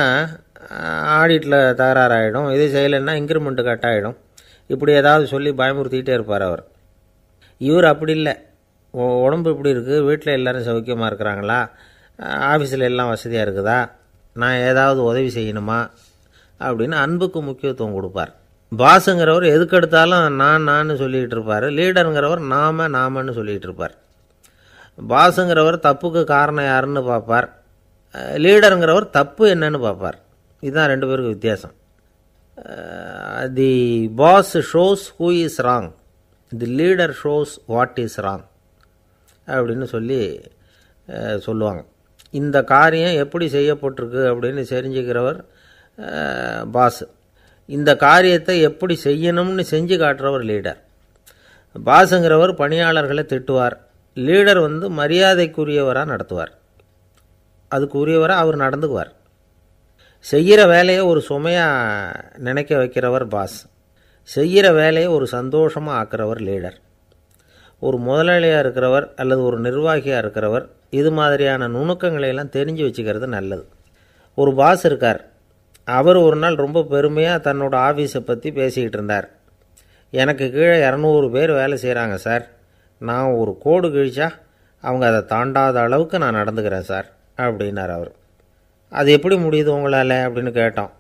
ஆடிட்டில் தகராறாயிடும், இது செய்யலைன்னா இன்க்ரிமெண்ட்டு கட் ஆகிடும், இப்படி ஏதாவது சொல்லி பயமுறுத்திக்கிட்டே இருப்பார் அவர். இவர் அப்படி இல்லை. உடம்பு இப்படி இருக்குது, வீட்டில் எல்லோரும் சௌக்கியமாக இருக்கிறாங்களா, ஆஃபீஸில் எல்லாம் வசதியாக இருக்குதா, நான் ஏதாவது உதவி செய்யணுமா அப்படின்னு அன்புக்கு முக்கியத்துவம் கொடுப்பார். பாஸுங்கிறவர் எதுக்கெடுத்தாலும் நான் சொல்லிகிட்டு இருப்பார், லீடருங்கிறவர் நாமன்னு சொல்லிகிட்டு இருப்பார். பாஸுங்கிறவர் தப்புக்கு காரணம் யாருன்னு பார்ப்பார், லீடருங்கிறவர் தப்பு என்னன்னு பார்ப்பார். இதுதான் ரெண்டு பேருக்கு வித்தியாசம். The boss shows who is wrong, the leader shows what is wrong அப்படின்னு சொல்லுவாங்க. இந்த காரியம் எப்படி செய்யப்பட்டிருக்கு அப்படின்னு தெரிஞ்சுக்கிறவர் பாஸ், இந்த காரியத்தை எப்படி செய்யணும்னு செஞ்சு காட்டுறவர் லீடர். பாஸுங்கிறவர் பணியாளர்களை திட்டுவார், லீடர் மரியாதைக்குரியவராக நடத்துவார், அதுக்குரியவராக அவர் நடந்துக்குவார். செய்கிற வேலையை ஒரு சுமையாக நினைக்க வைக்கிறவர் பாஸ், செய்கிற வேலையை ஒரு சந்தோஷமாக ஆக்கிறவர் லீடர். ஒரு முதலாளியாக இருக்கிறவர் அல்லது ஒரு நிர்வாகியாக இருக்கிறவர் இது மாதிரியான நுணுக்கங்களையெல்லாம் தெரிஞ்சு வச்சுக்கிறது நல்லது. ஒரு பாஸ் இருக்கார், அவர் ஒரு நாள் ரொம்ப பெருமையாக தன்னோட ஆஃபீஸை பற்றி பேசிக்கிட்டு இருந்தார். எனக்கு கீழே 200 பேர் வேலை செய்கிறாங்க சார், நான் ஒரு கோடு கிழிச்சா அவங்க அதை தாண்டாத அளவுக்கு நான் நடந்துக்கிறேன் சார் அப்படின்னார் அவர். அது எப்படி முடியுது உங்களால் அப்படின்னு கேட்டோம்.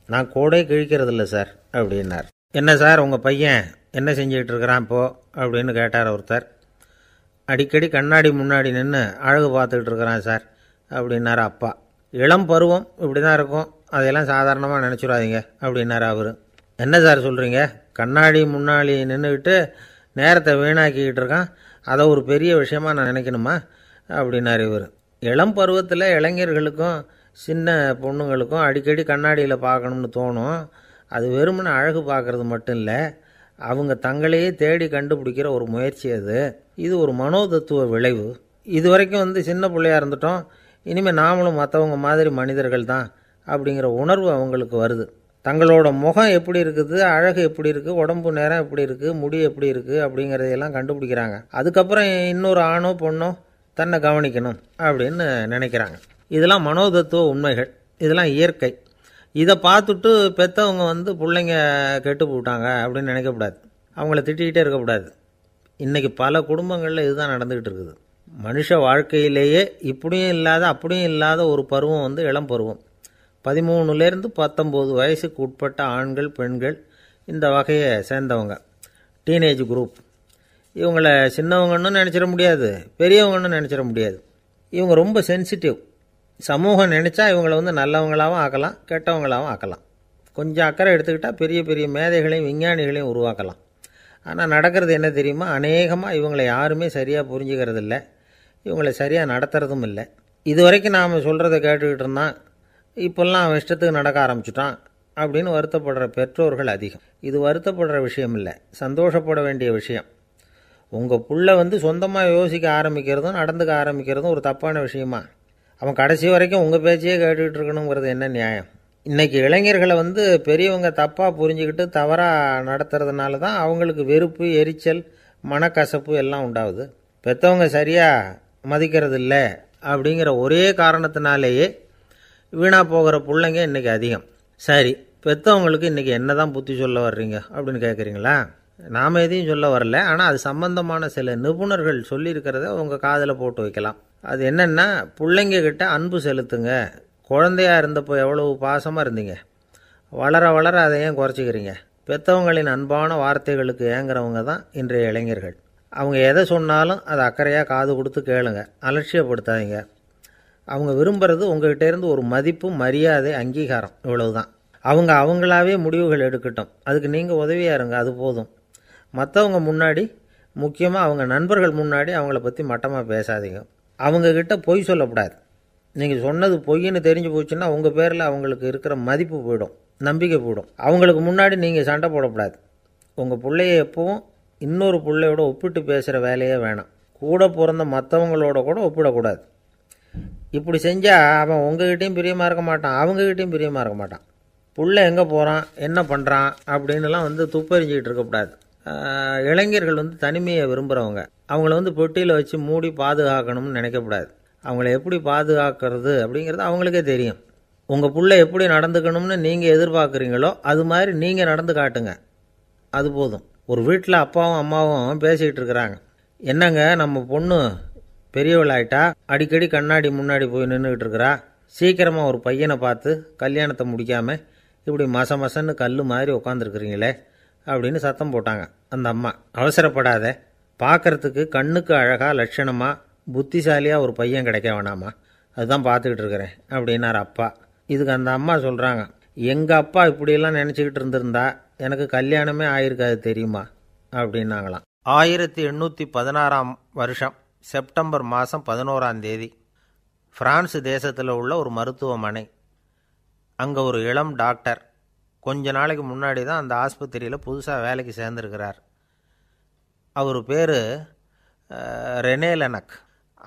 நான் கோடே கிழிக்கிறதில்ல சார் அப்படின்னார். என்ன சார் உங்கள் பையன் என்ன செஞ்சுக்கிட்டு இருக்கிறான் இப்போது அப்படின்னு கேட்டார் ஒருத்தர். அடிக்கடி கண்ணாடி முன்னாடி நின்று அழகு பார்த்துக்கிட்டு இருக்கிறான் சார் அப்படின்னார் அப்பா. இளம் பருவம் இப்படி தான் இருக்கும், அதையெல்லாம் சாதாரணமாக நினச்சிடாதீங்க அப்படின்னார் அவர். என்ன சார் சொல்கிறீங்க, கண்ணாடி முன்னாடி நின்றுக்கிட்டு நேரத்தை வீணாக்கிக்கிட்டு இருக்கான், அதை ஒரு பெரிய விஷயமாக நான் நினைக்கணுமா அப்படின்னார் இவர். இளம் பருவத்தில் இளைஞர்களுக்கும் சின்ன பொண்ணுங்களுக்கும் அடிக்கடி கண்ணாடியில் பார்க்கணும்னு தோணும். அது வெறுமனே அழகு பார்க்குறது மட்டும் இல்லை, அவங்க தங்களையே தேடி கண்டுபிடிக்கிற ஒரு முயற்சி அது. இது ஒரு மனோதத்துவ விளைவு. இது வரைக்கும் சின்ன பிள்ளையாக இருந்துட்டோம், இனிமேல் நாமளும் மற்றவங்க மாதிரி மனிதர்கள் தான் அப்படிங்கிற உணர்வு அவங்களுக்கு வருது. தங்களோட முகம் எப்படி இருக்குது, அழகு எப்படி இருக்குது, உடம்பு நேரம் எப்படி இருக்குது, முடி எப்படி இருக்குது அப்படிங்கிறதையெல்லாம் கண்டுபிடிக்கிறாங்க. அதுக்கப்புறம் இன்னொரு ஆணோ பொண்ணோ தன்னை கவனிக்கணும் அப்படின்னு நினைக்கிறாங்க. இதெல்லாம் மனோதத்துவ உண்மைகள், இதெல்லாம் இயற்கை. இதை பார்த்துட்டு பெற்றவங்க பிள்ளைங்க கெட்டு போட்டாங்க அப்படின்னு நினைக்கக்கூடாது, அவங்கள திட்டிக்கிட்டே இருக்கக்கூடாது. இன்றைக்கி பல குடும்பங்களில் இதுதான் நடந்துக்கிட்டு இருக்குது. மனுஷ வாழ்க்கையிலேயே இப்படியும் இல்லாத அப்படியும் இல்லாத ஒரு பருவம் இளம் பருவம். 13லேருந்து 19 வயசுக்கு உட்பட்ட ஆண்கள் பெண்கள் இந்த வகையை சேர்ந்தவங்க, டீனேஜ் குரூப். இவங்கள சின்னவங்கன்னு நினச்சிட முடியாது, பெரியவங்கன்னு நினச்சிட முடியாது. இவங்க ரொம்ப சென்சிட்டிவ். சமூகம் நினச்சா இவங்களை நல்லவங்களாகவும் ஆக்கலாம், கெட்டவங்களாகவும் ஆக்கலாம். கொஞ்சம் அக்கறை எடுத்துக்கிட்டால் பெரிய பெரிய மேதைகளையும் விஞ்ஞானிகளையும் உருவாக்கலாம். ஆனால் நடக்கிறது என்ன தெரியுமா, அநேகமாக இவங்களை யாருமே சரியாக புரிஞ்சுக்கிறது இல்லை, இவங்களை சரியாக நடத்துறதும் இல்லை. இது வரைக்கும் நாம் சொல்கிறத கேட்டுக்கிட்டு இருந்தான், இப்போல்லாம் அவன் இஷ்டத்துக்கு நடக்க ஆரம்பிச்சுட்டான் அப்படின்னு வருத்தப்படுற பெற்றோர்கள் அதிகம். இது வருத்தப்படுற விஷயம் இல்லை, சந்தோஷப்பட வேண்டிய விஷயம். உங்கள் புள்ள சொந்தமாக யோசிக்க ஆரம்பிக்கிறதும் நடந்துக்க ஆரம்பிக்கிறதும் ஒரு தப்பான விஷயமா? அவன் கடைசி வரைக்கும் உங்கள் பேச்சையே கேட்டுக்கிட்டு இருக்கணுங்கிறது என்ன நியாயம்? இன்றைக்கி இளைஞர்களை பெரியவங்க தப்பாக புரிஞ்சுக்கிட்டு தவறாக நடத்துறதுனால தான் அவங்களுக்கு வெறுப்பு, எரிச்சல், மனக்கசப்பு எல்லாம் உண்டாகுது. பெற்றவங்க சரியாக மதிக்கிறது இல்லை அப்படிங்கிற ஒரே காரணத்தினாலேயே வீணாக போகிற பிள்ளைங்க இன்றைக்கி அதிகம். சரி, பெற்றவங்களுக்கு இன்றைக்கி என்ன தான் புத்தி சொல்ல வர்றீங்க அப்படின்னு கேட்குறீங்களா? நாம் எதையும் சொல்ல வரல, ஆனால் அது சம்பந்தமான சில நிபுணர்கள் சொல்லியிருக்கிறத உங்கள் காதில் போட்டு வைக்கலாம். அது என்னென்னா, பிள்ளைங்க கிட்ட அன்பு செலுத்துங்க. குழந்தையாக இருந்தப்போ எவ்வளவு பாசமாக இருந்தீங்க, வளர வளர அதை ஏன் குறைச்சிக்கிறீங்க? பெற்றவங்களின் அன்பான வார்த்தைகளுக்கு ஏங்குறவங்க தான் இன்றைய இளைஞர்கள். அவங்க எதை சொன்னாலும் அதை அக்கறையாக காது கொடுத்து கேளுங்க, அலட்சியப்படுத்தாதீங்க. அவங்க விரும்புகிறது உங்கள்கிட்டேருந்து ஒரு மதிப்பு, மரியாதை, அங்கீகாரம், இவ்வளவு தான். அவங்களாவே முடிவுகள் எடுக்கட்டும். அதுக்கு நீங்கள் உதவியாக இருங்க, அது போதும். மற்றவங்க முன்னாடி, முக்கியமாக அவங்க நண்பர்கள் முன்னாடி அவங்கள பற்றி மட்டமாக பேசாதீங்க. அவங்கக்கிட்ட பொய் சொல்லக்கூடாது. நீங்கள் சொன்னது பொய்ன்னு தெரிஞ்சு போச்சுன்னா உங்கள் பேரில் அவங்களுக்கு இருக்கிற மதிப்பு போயிடும், நம்பிக்கை போயிடும். அவங்களுக்கு முன்னாடி நீங்கள் சண்டை போடக்கூடாது. உங்கள் பிள்ளைய எப்பவும் இன்னொரு பிள்ளையோட ஒப்பிட்டு பேசுகிற வேலையே வேணாம். கூட பிறந்த மற்றவங்களோட கூட ஒப்பிடக்கூடாது. இப்படி செஞ்சால் அவன் உங்ககிட்டையும் பிரியமாக இருக்க மாட்டான், அவங்ககிட்டையும் பிரியமாக இருக்க மாட்டான். புள்ள எங்கே போகிறான், என்ன பண்ணுறான் அப்படின்னுலாம் துப்பறிஞ்சிக்கிட்டு இருக்கக்கூடாது. இளைஞர்கள் தனிமையை விரும்புகிறவங்க. அவங்கள பெட்டியில் வச்சு மூடி பாதுகாக்கணும்னு நினைக்கக்கூடாது. அவங்கள எப்படி பாதுகாக்கிறது அப்படிங்கிறது அவங்களுக்கே தெரியும். உங்கள் புள்ள எப்படி நடந்துக்கணும்னு நீங்கள் எதிர்பார்க்குறீங்களோ அது மாதிரி நீங்கள் நடந்து காட்டுங்க, அது போதும். ஒரு வீட்டில் அப்பாவும் அம்மாவும் பேசிக்கிட்டு இருக்கிறாங்க. என்னங்க, நம்ம பொண்ணு பெரியவளாயிட்டா, அடிக்கடி கண்ணாடி முன்னாடி போய் நின்றுக்கிட்டு இருக்கிறா, சீக்கிரமாக ஒரு பையனை பார்த்து கல்யாணத்தை முடிக்காமல் இப்படி மசன்னு கல் மாதிரி உட்காந்துருக்குறீங்களே அப்படின்னு சத்தம் போட்டாங்க அந்த அம்மா. அவசரப்படாத, பார்க்குறதுக்கு கண்ணுக்கு அழகாக லட்சணமாக புத்திசாலியாக ஒரு பையன் கிடைக்க வேணாமா, அதுதான் பார்த்துக்கிட்டு இருக்கிறேன் அப்படின்னார் அப்பா. இதுக்கு அந்த அம்மா சொல்கிறாங்க, எங்கள் அப்பா இப்படியெல்லாம் நினச்சிக்கிட்டு இருந்திருந்தா எனக்கு கல்யாணமே ஆயிருக்காது தெரியுமா அப்படின்னாங்களாம். 1816 வருஷம் செப்டம்பர் மாதம் 11 பிரான்ஸ் தேசத்தில் உள்ள ஒரு மருத்துவமனை. அங்கே ஒரு இளம் டாக்டர் கொஞ்ச நாளைக்கு முன்னாடி தான் அந்த ஆஸ்பத்திரியில் புதுசாக வேலைக்கு சேர்ந்துருக்கிறார். அவர் பேர் ரெனே லெனக்.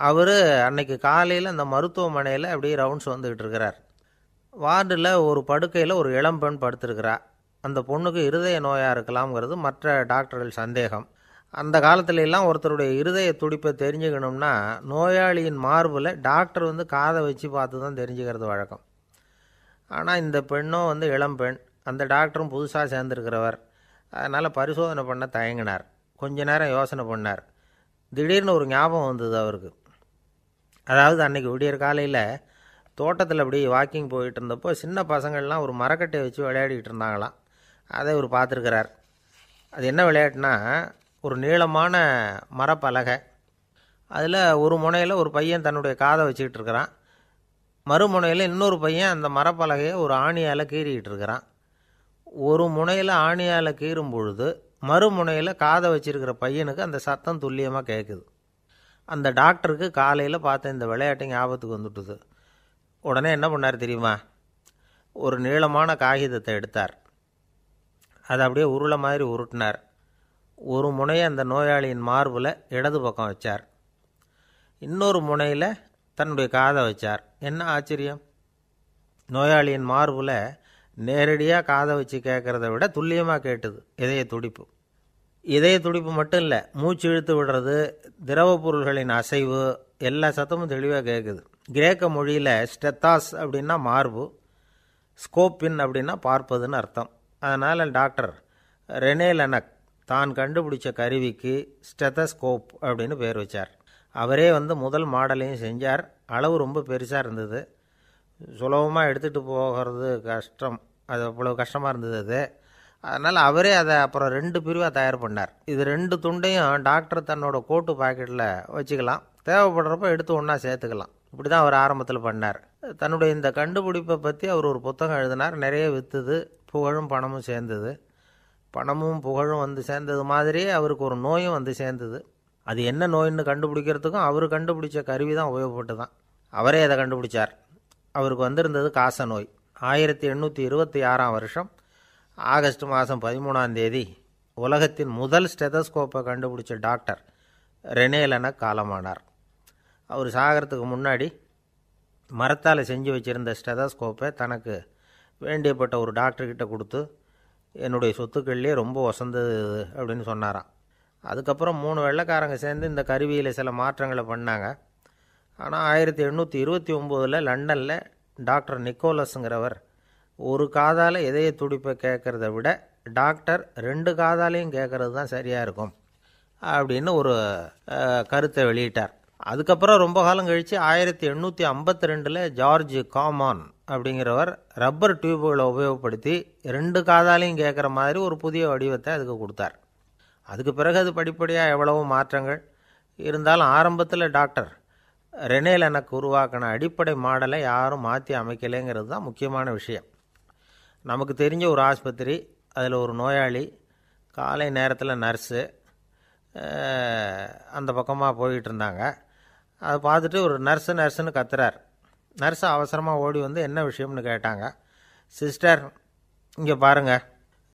அவர் அன்னைக்கு காலையில் அந்த மருத்துவமனையில் அப்படியே ரவுண்ட்ஸ் வந்துக்கிட்டு இருக்கிறார். வார்டில் ஒரு படுக்கையில் ஒரு இளம் பெண் படுத்திருக்கிறா. அந்த பொண்ணுக்கு இருதய நோயாக இருக்கலாம்ங்கிறது மற்ற டாக்டர்கள் சந்தேகம். அந்த காலத்துல எல்லாம் ஒருத்தருடைய இருதய துடிப்பை தெரிஞ்சுக்கணும்னா நோயாளியின் மார்பில் டாக்டர் காதை வச்சு பார்த்து தான் தெரிஞ்சுக்கிறது வழக்கம். ஆனால் இந்த பெண்ணும் இளம் பெண், அந்த டாக்டரும் புதுசாக சேர்ந்துருக்கிறவர். அதனால் பரிசோதனை பண்ண தயங்கினார். கொஞ்ச நேரம் யோசனை பண்ணார். திடீர்னு ஒரு ஞாபகம் வந்தது அவருக்கு. அதாவது அன்றைக்கி விடியற் காலையில் தோட்டத்தில் அப்படி வாக்கிங் போயிட்டு இருந்தப்போ சின்ன பசங்கள்லாம் ஒரு மரக்கட்டையை வச்சு விளையாடிக்கிட்டு இருந்தாங்களாம். அதை இவர் பார்த்துருக்கிறார். அது என்ன விளையாட்டுனா, ஒரு நீளமான மரப்பலகை, அதில் ஒரு முனையில் ஒரு பையன் தன்னுடைய காதை வச்சுக்கிட்டு இருக்கிறான், மறுமுனையில் இன்னொரு பையன் அந்த மரப்பலகையை ஒரு ஆணியால் கீறிக்கிட்டு இருக்கிறான். ஒரு முனையில் ஆணியால் கீறும் பொழுது மறுமுனையில் காதை வச்சிருக்கிற பையனுக்கு அந்த சத்தம் துல்லியமாக கேட்குது. அந்த டாக்டருக்கு காலையில் பார்த்த இந்த விளையாட்டு ஞாபகத்துக்கு வந்துட்டுது. உடனே என்ன பண்ணார் தெரியுமா? ஒரு நீளமான காகிதத்தை எடுத்தார். அதை அப்படியே உருளை மாதிரி உருட்டினார். ஒரு முனையை அந்த நோயாளியின் மார்பில் இடது பக்கம் வச்சார், இன்னொரு முனையில் தன்னுடைய காதை வச்சார். என்ன ஆச்சரியம்! நோயாளியின் மார்பில் நேரடியாக காதை வச்சு கேட்குறத விட துல்லியமாக கேட்டுது இதய துடிப்பு. இதய துடிப்பு மட்டும் இல்லை, மூச்சு இழுத்து விடுறது, திரவ பொருள்களின் அசைவு, எல்லா சத்தமும் தெளிவாக கேட்குது. கிரேக்க மொழியில் ஸ்டெத்தாஸ் அப்படின்னா மார்பு, ஸ்கோப்பின் அப்படின்னா பார்ப்பதுன்னு அர்த்தம். அதனால் டாக்டர் ரெனே லெனக் தான் கண்டுபிடிச்ச கருவிக்கு ஸ்டெத்தஸ்கோப் அப்படின்னு பேர் வச்சார். அவரே முதல் மாடலையும் செஞ்சார். அளவு ரொம்ப பெருசாக இருந்தது, சுலபமாக எடுத்துகிட்டு போகிறது கஷ்டம், அது அவ்வளோ கஷ்டமாக இருந்தது அது. அதனால் அவரே அதை அப்புறம் 2 பிரிவாக தயார் பண்ணார். இது 2 துண்டையும் டாக்டர் தன்னோட கோட்டு பாக்கெட்டில் வச்சுக்கலாம், தேவைப்படுறப்ப எடுத்து ஒன்றா சேர்த்துக்கலாம். இப்படி தான் அவர் ஆரம்பத்தில் பண்ணார். தன்னுடைய இந்த கண்டுபிடிப்பை பற்றி அவர் ஒரு புத்தகம் எழுதினார். நிறைய விற்றுது, புகழும் பணமும் சேர்ந்தது. பணமும் புகழும் சேர்ந்தது மாதிரியே அவருக்கு ஒரு நோயும் சேர்ந்தது. அது என்ன நோயின்னு கண்டுபிடிக்கிறதுக்கும் அவர் கண்டுபிடிச்ச கருவி தான் உபயோகப்பட்டு தான். அவரே அதை கண்டுபிடிச்சார். அவருக்கு வந்திருந்தது காச நோய். 1826 வருஷம் ஆகஸ்ட் மாதம் 13 உலகத்தின் முதல் ஸ்டெதஸ்கோப்பை கண்டுபிடிச்ச டாக்டர் ரெனே லெனக் காலமானார். அவர் சாகிறதுக்கு முன்னாடி மரத்தால் செஞ்சு வச்சுருந்த ஸ்டெதஸ்கோப்பை தனக்கு வேண்டியப்பட்ட ஒரு டாக்டர்கிட்ட கொடுத்து, என்னுடைய சொத்துக்கள்லேயே ரொம்ப வசந்தது அப்படின்னு சொன்னாராம். அதுக்கப்புறம் 3 வெள்ளைக்காரங்க சேர்ந்து இந்த கருவியில் சில மாற்றங்களை பண்ணாங்க. ஆனால் 1829 லண்டனில் டாக்டர் நிக்கோலஸுங்கிறவர் ஒரு காதால் இதய துடிப்பை கேட்குறத விட டாக்டர் 2 காதாலையும் கேட்குறது தான் சரியாக இருக்கும் அப்படின்னு ஒரு கருத்தை வெளியிட்டார். அதுக்கப்புறம் ரொம்ப காலம் கழித்து 1852 ஜார்ஜ் காமான் அப்படிங்கிறவர் ரப்பர் டியூப்களை உபயோகப்படுத்தி 2 காதாலையும் கேட்குற மாதிரி ஒரு புதிய வடிவத்தை அதுக்கு கொடுத்தார். அதுக்கு பிறகு அது படிப்படியாக எவ்வளவோ மாற்றங்கள் இருந்தாலும் ஆரம்பத்தில் டாக்டர் ரெனே லெனக் உருவாக்கின அடிப்படை மாடலை யாரும் மாற்றி அமைக்கலைங்கிறது தான் முக்கியமான விஷயம். நமக்கு தெரிஞ்ச ஒரு ஆஸ்பத்திரி, அதில் ஒரு நோயாளி, காலை நேரத்தில் நர்ஸு அந்த பக்கமாக போயிட்டு இருந்தாங்க. அதை பார்த்துட்டு ஒரு நர்ஸுன்னு கத்துறார். நர்ஸு அவசரமாக ஓடி வந்து என்ன விஷயம்னு கேட்டாங்க. சிஸ்டர், இங்கே பாருங்கள்,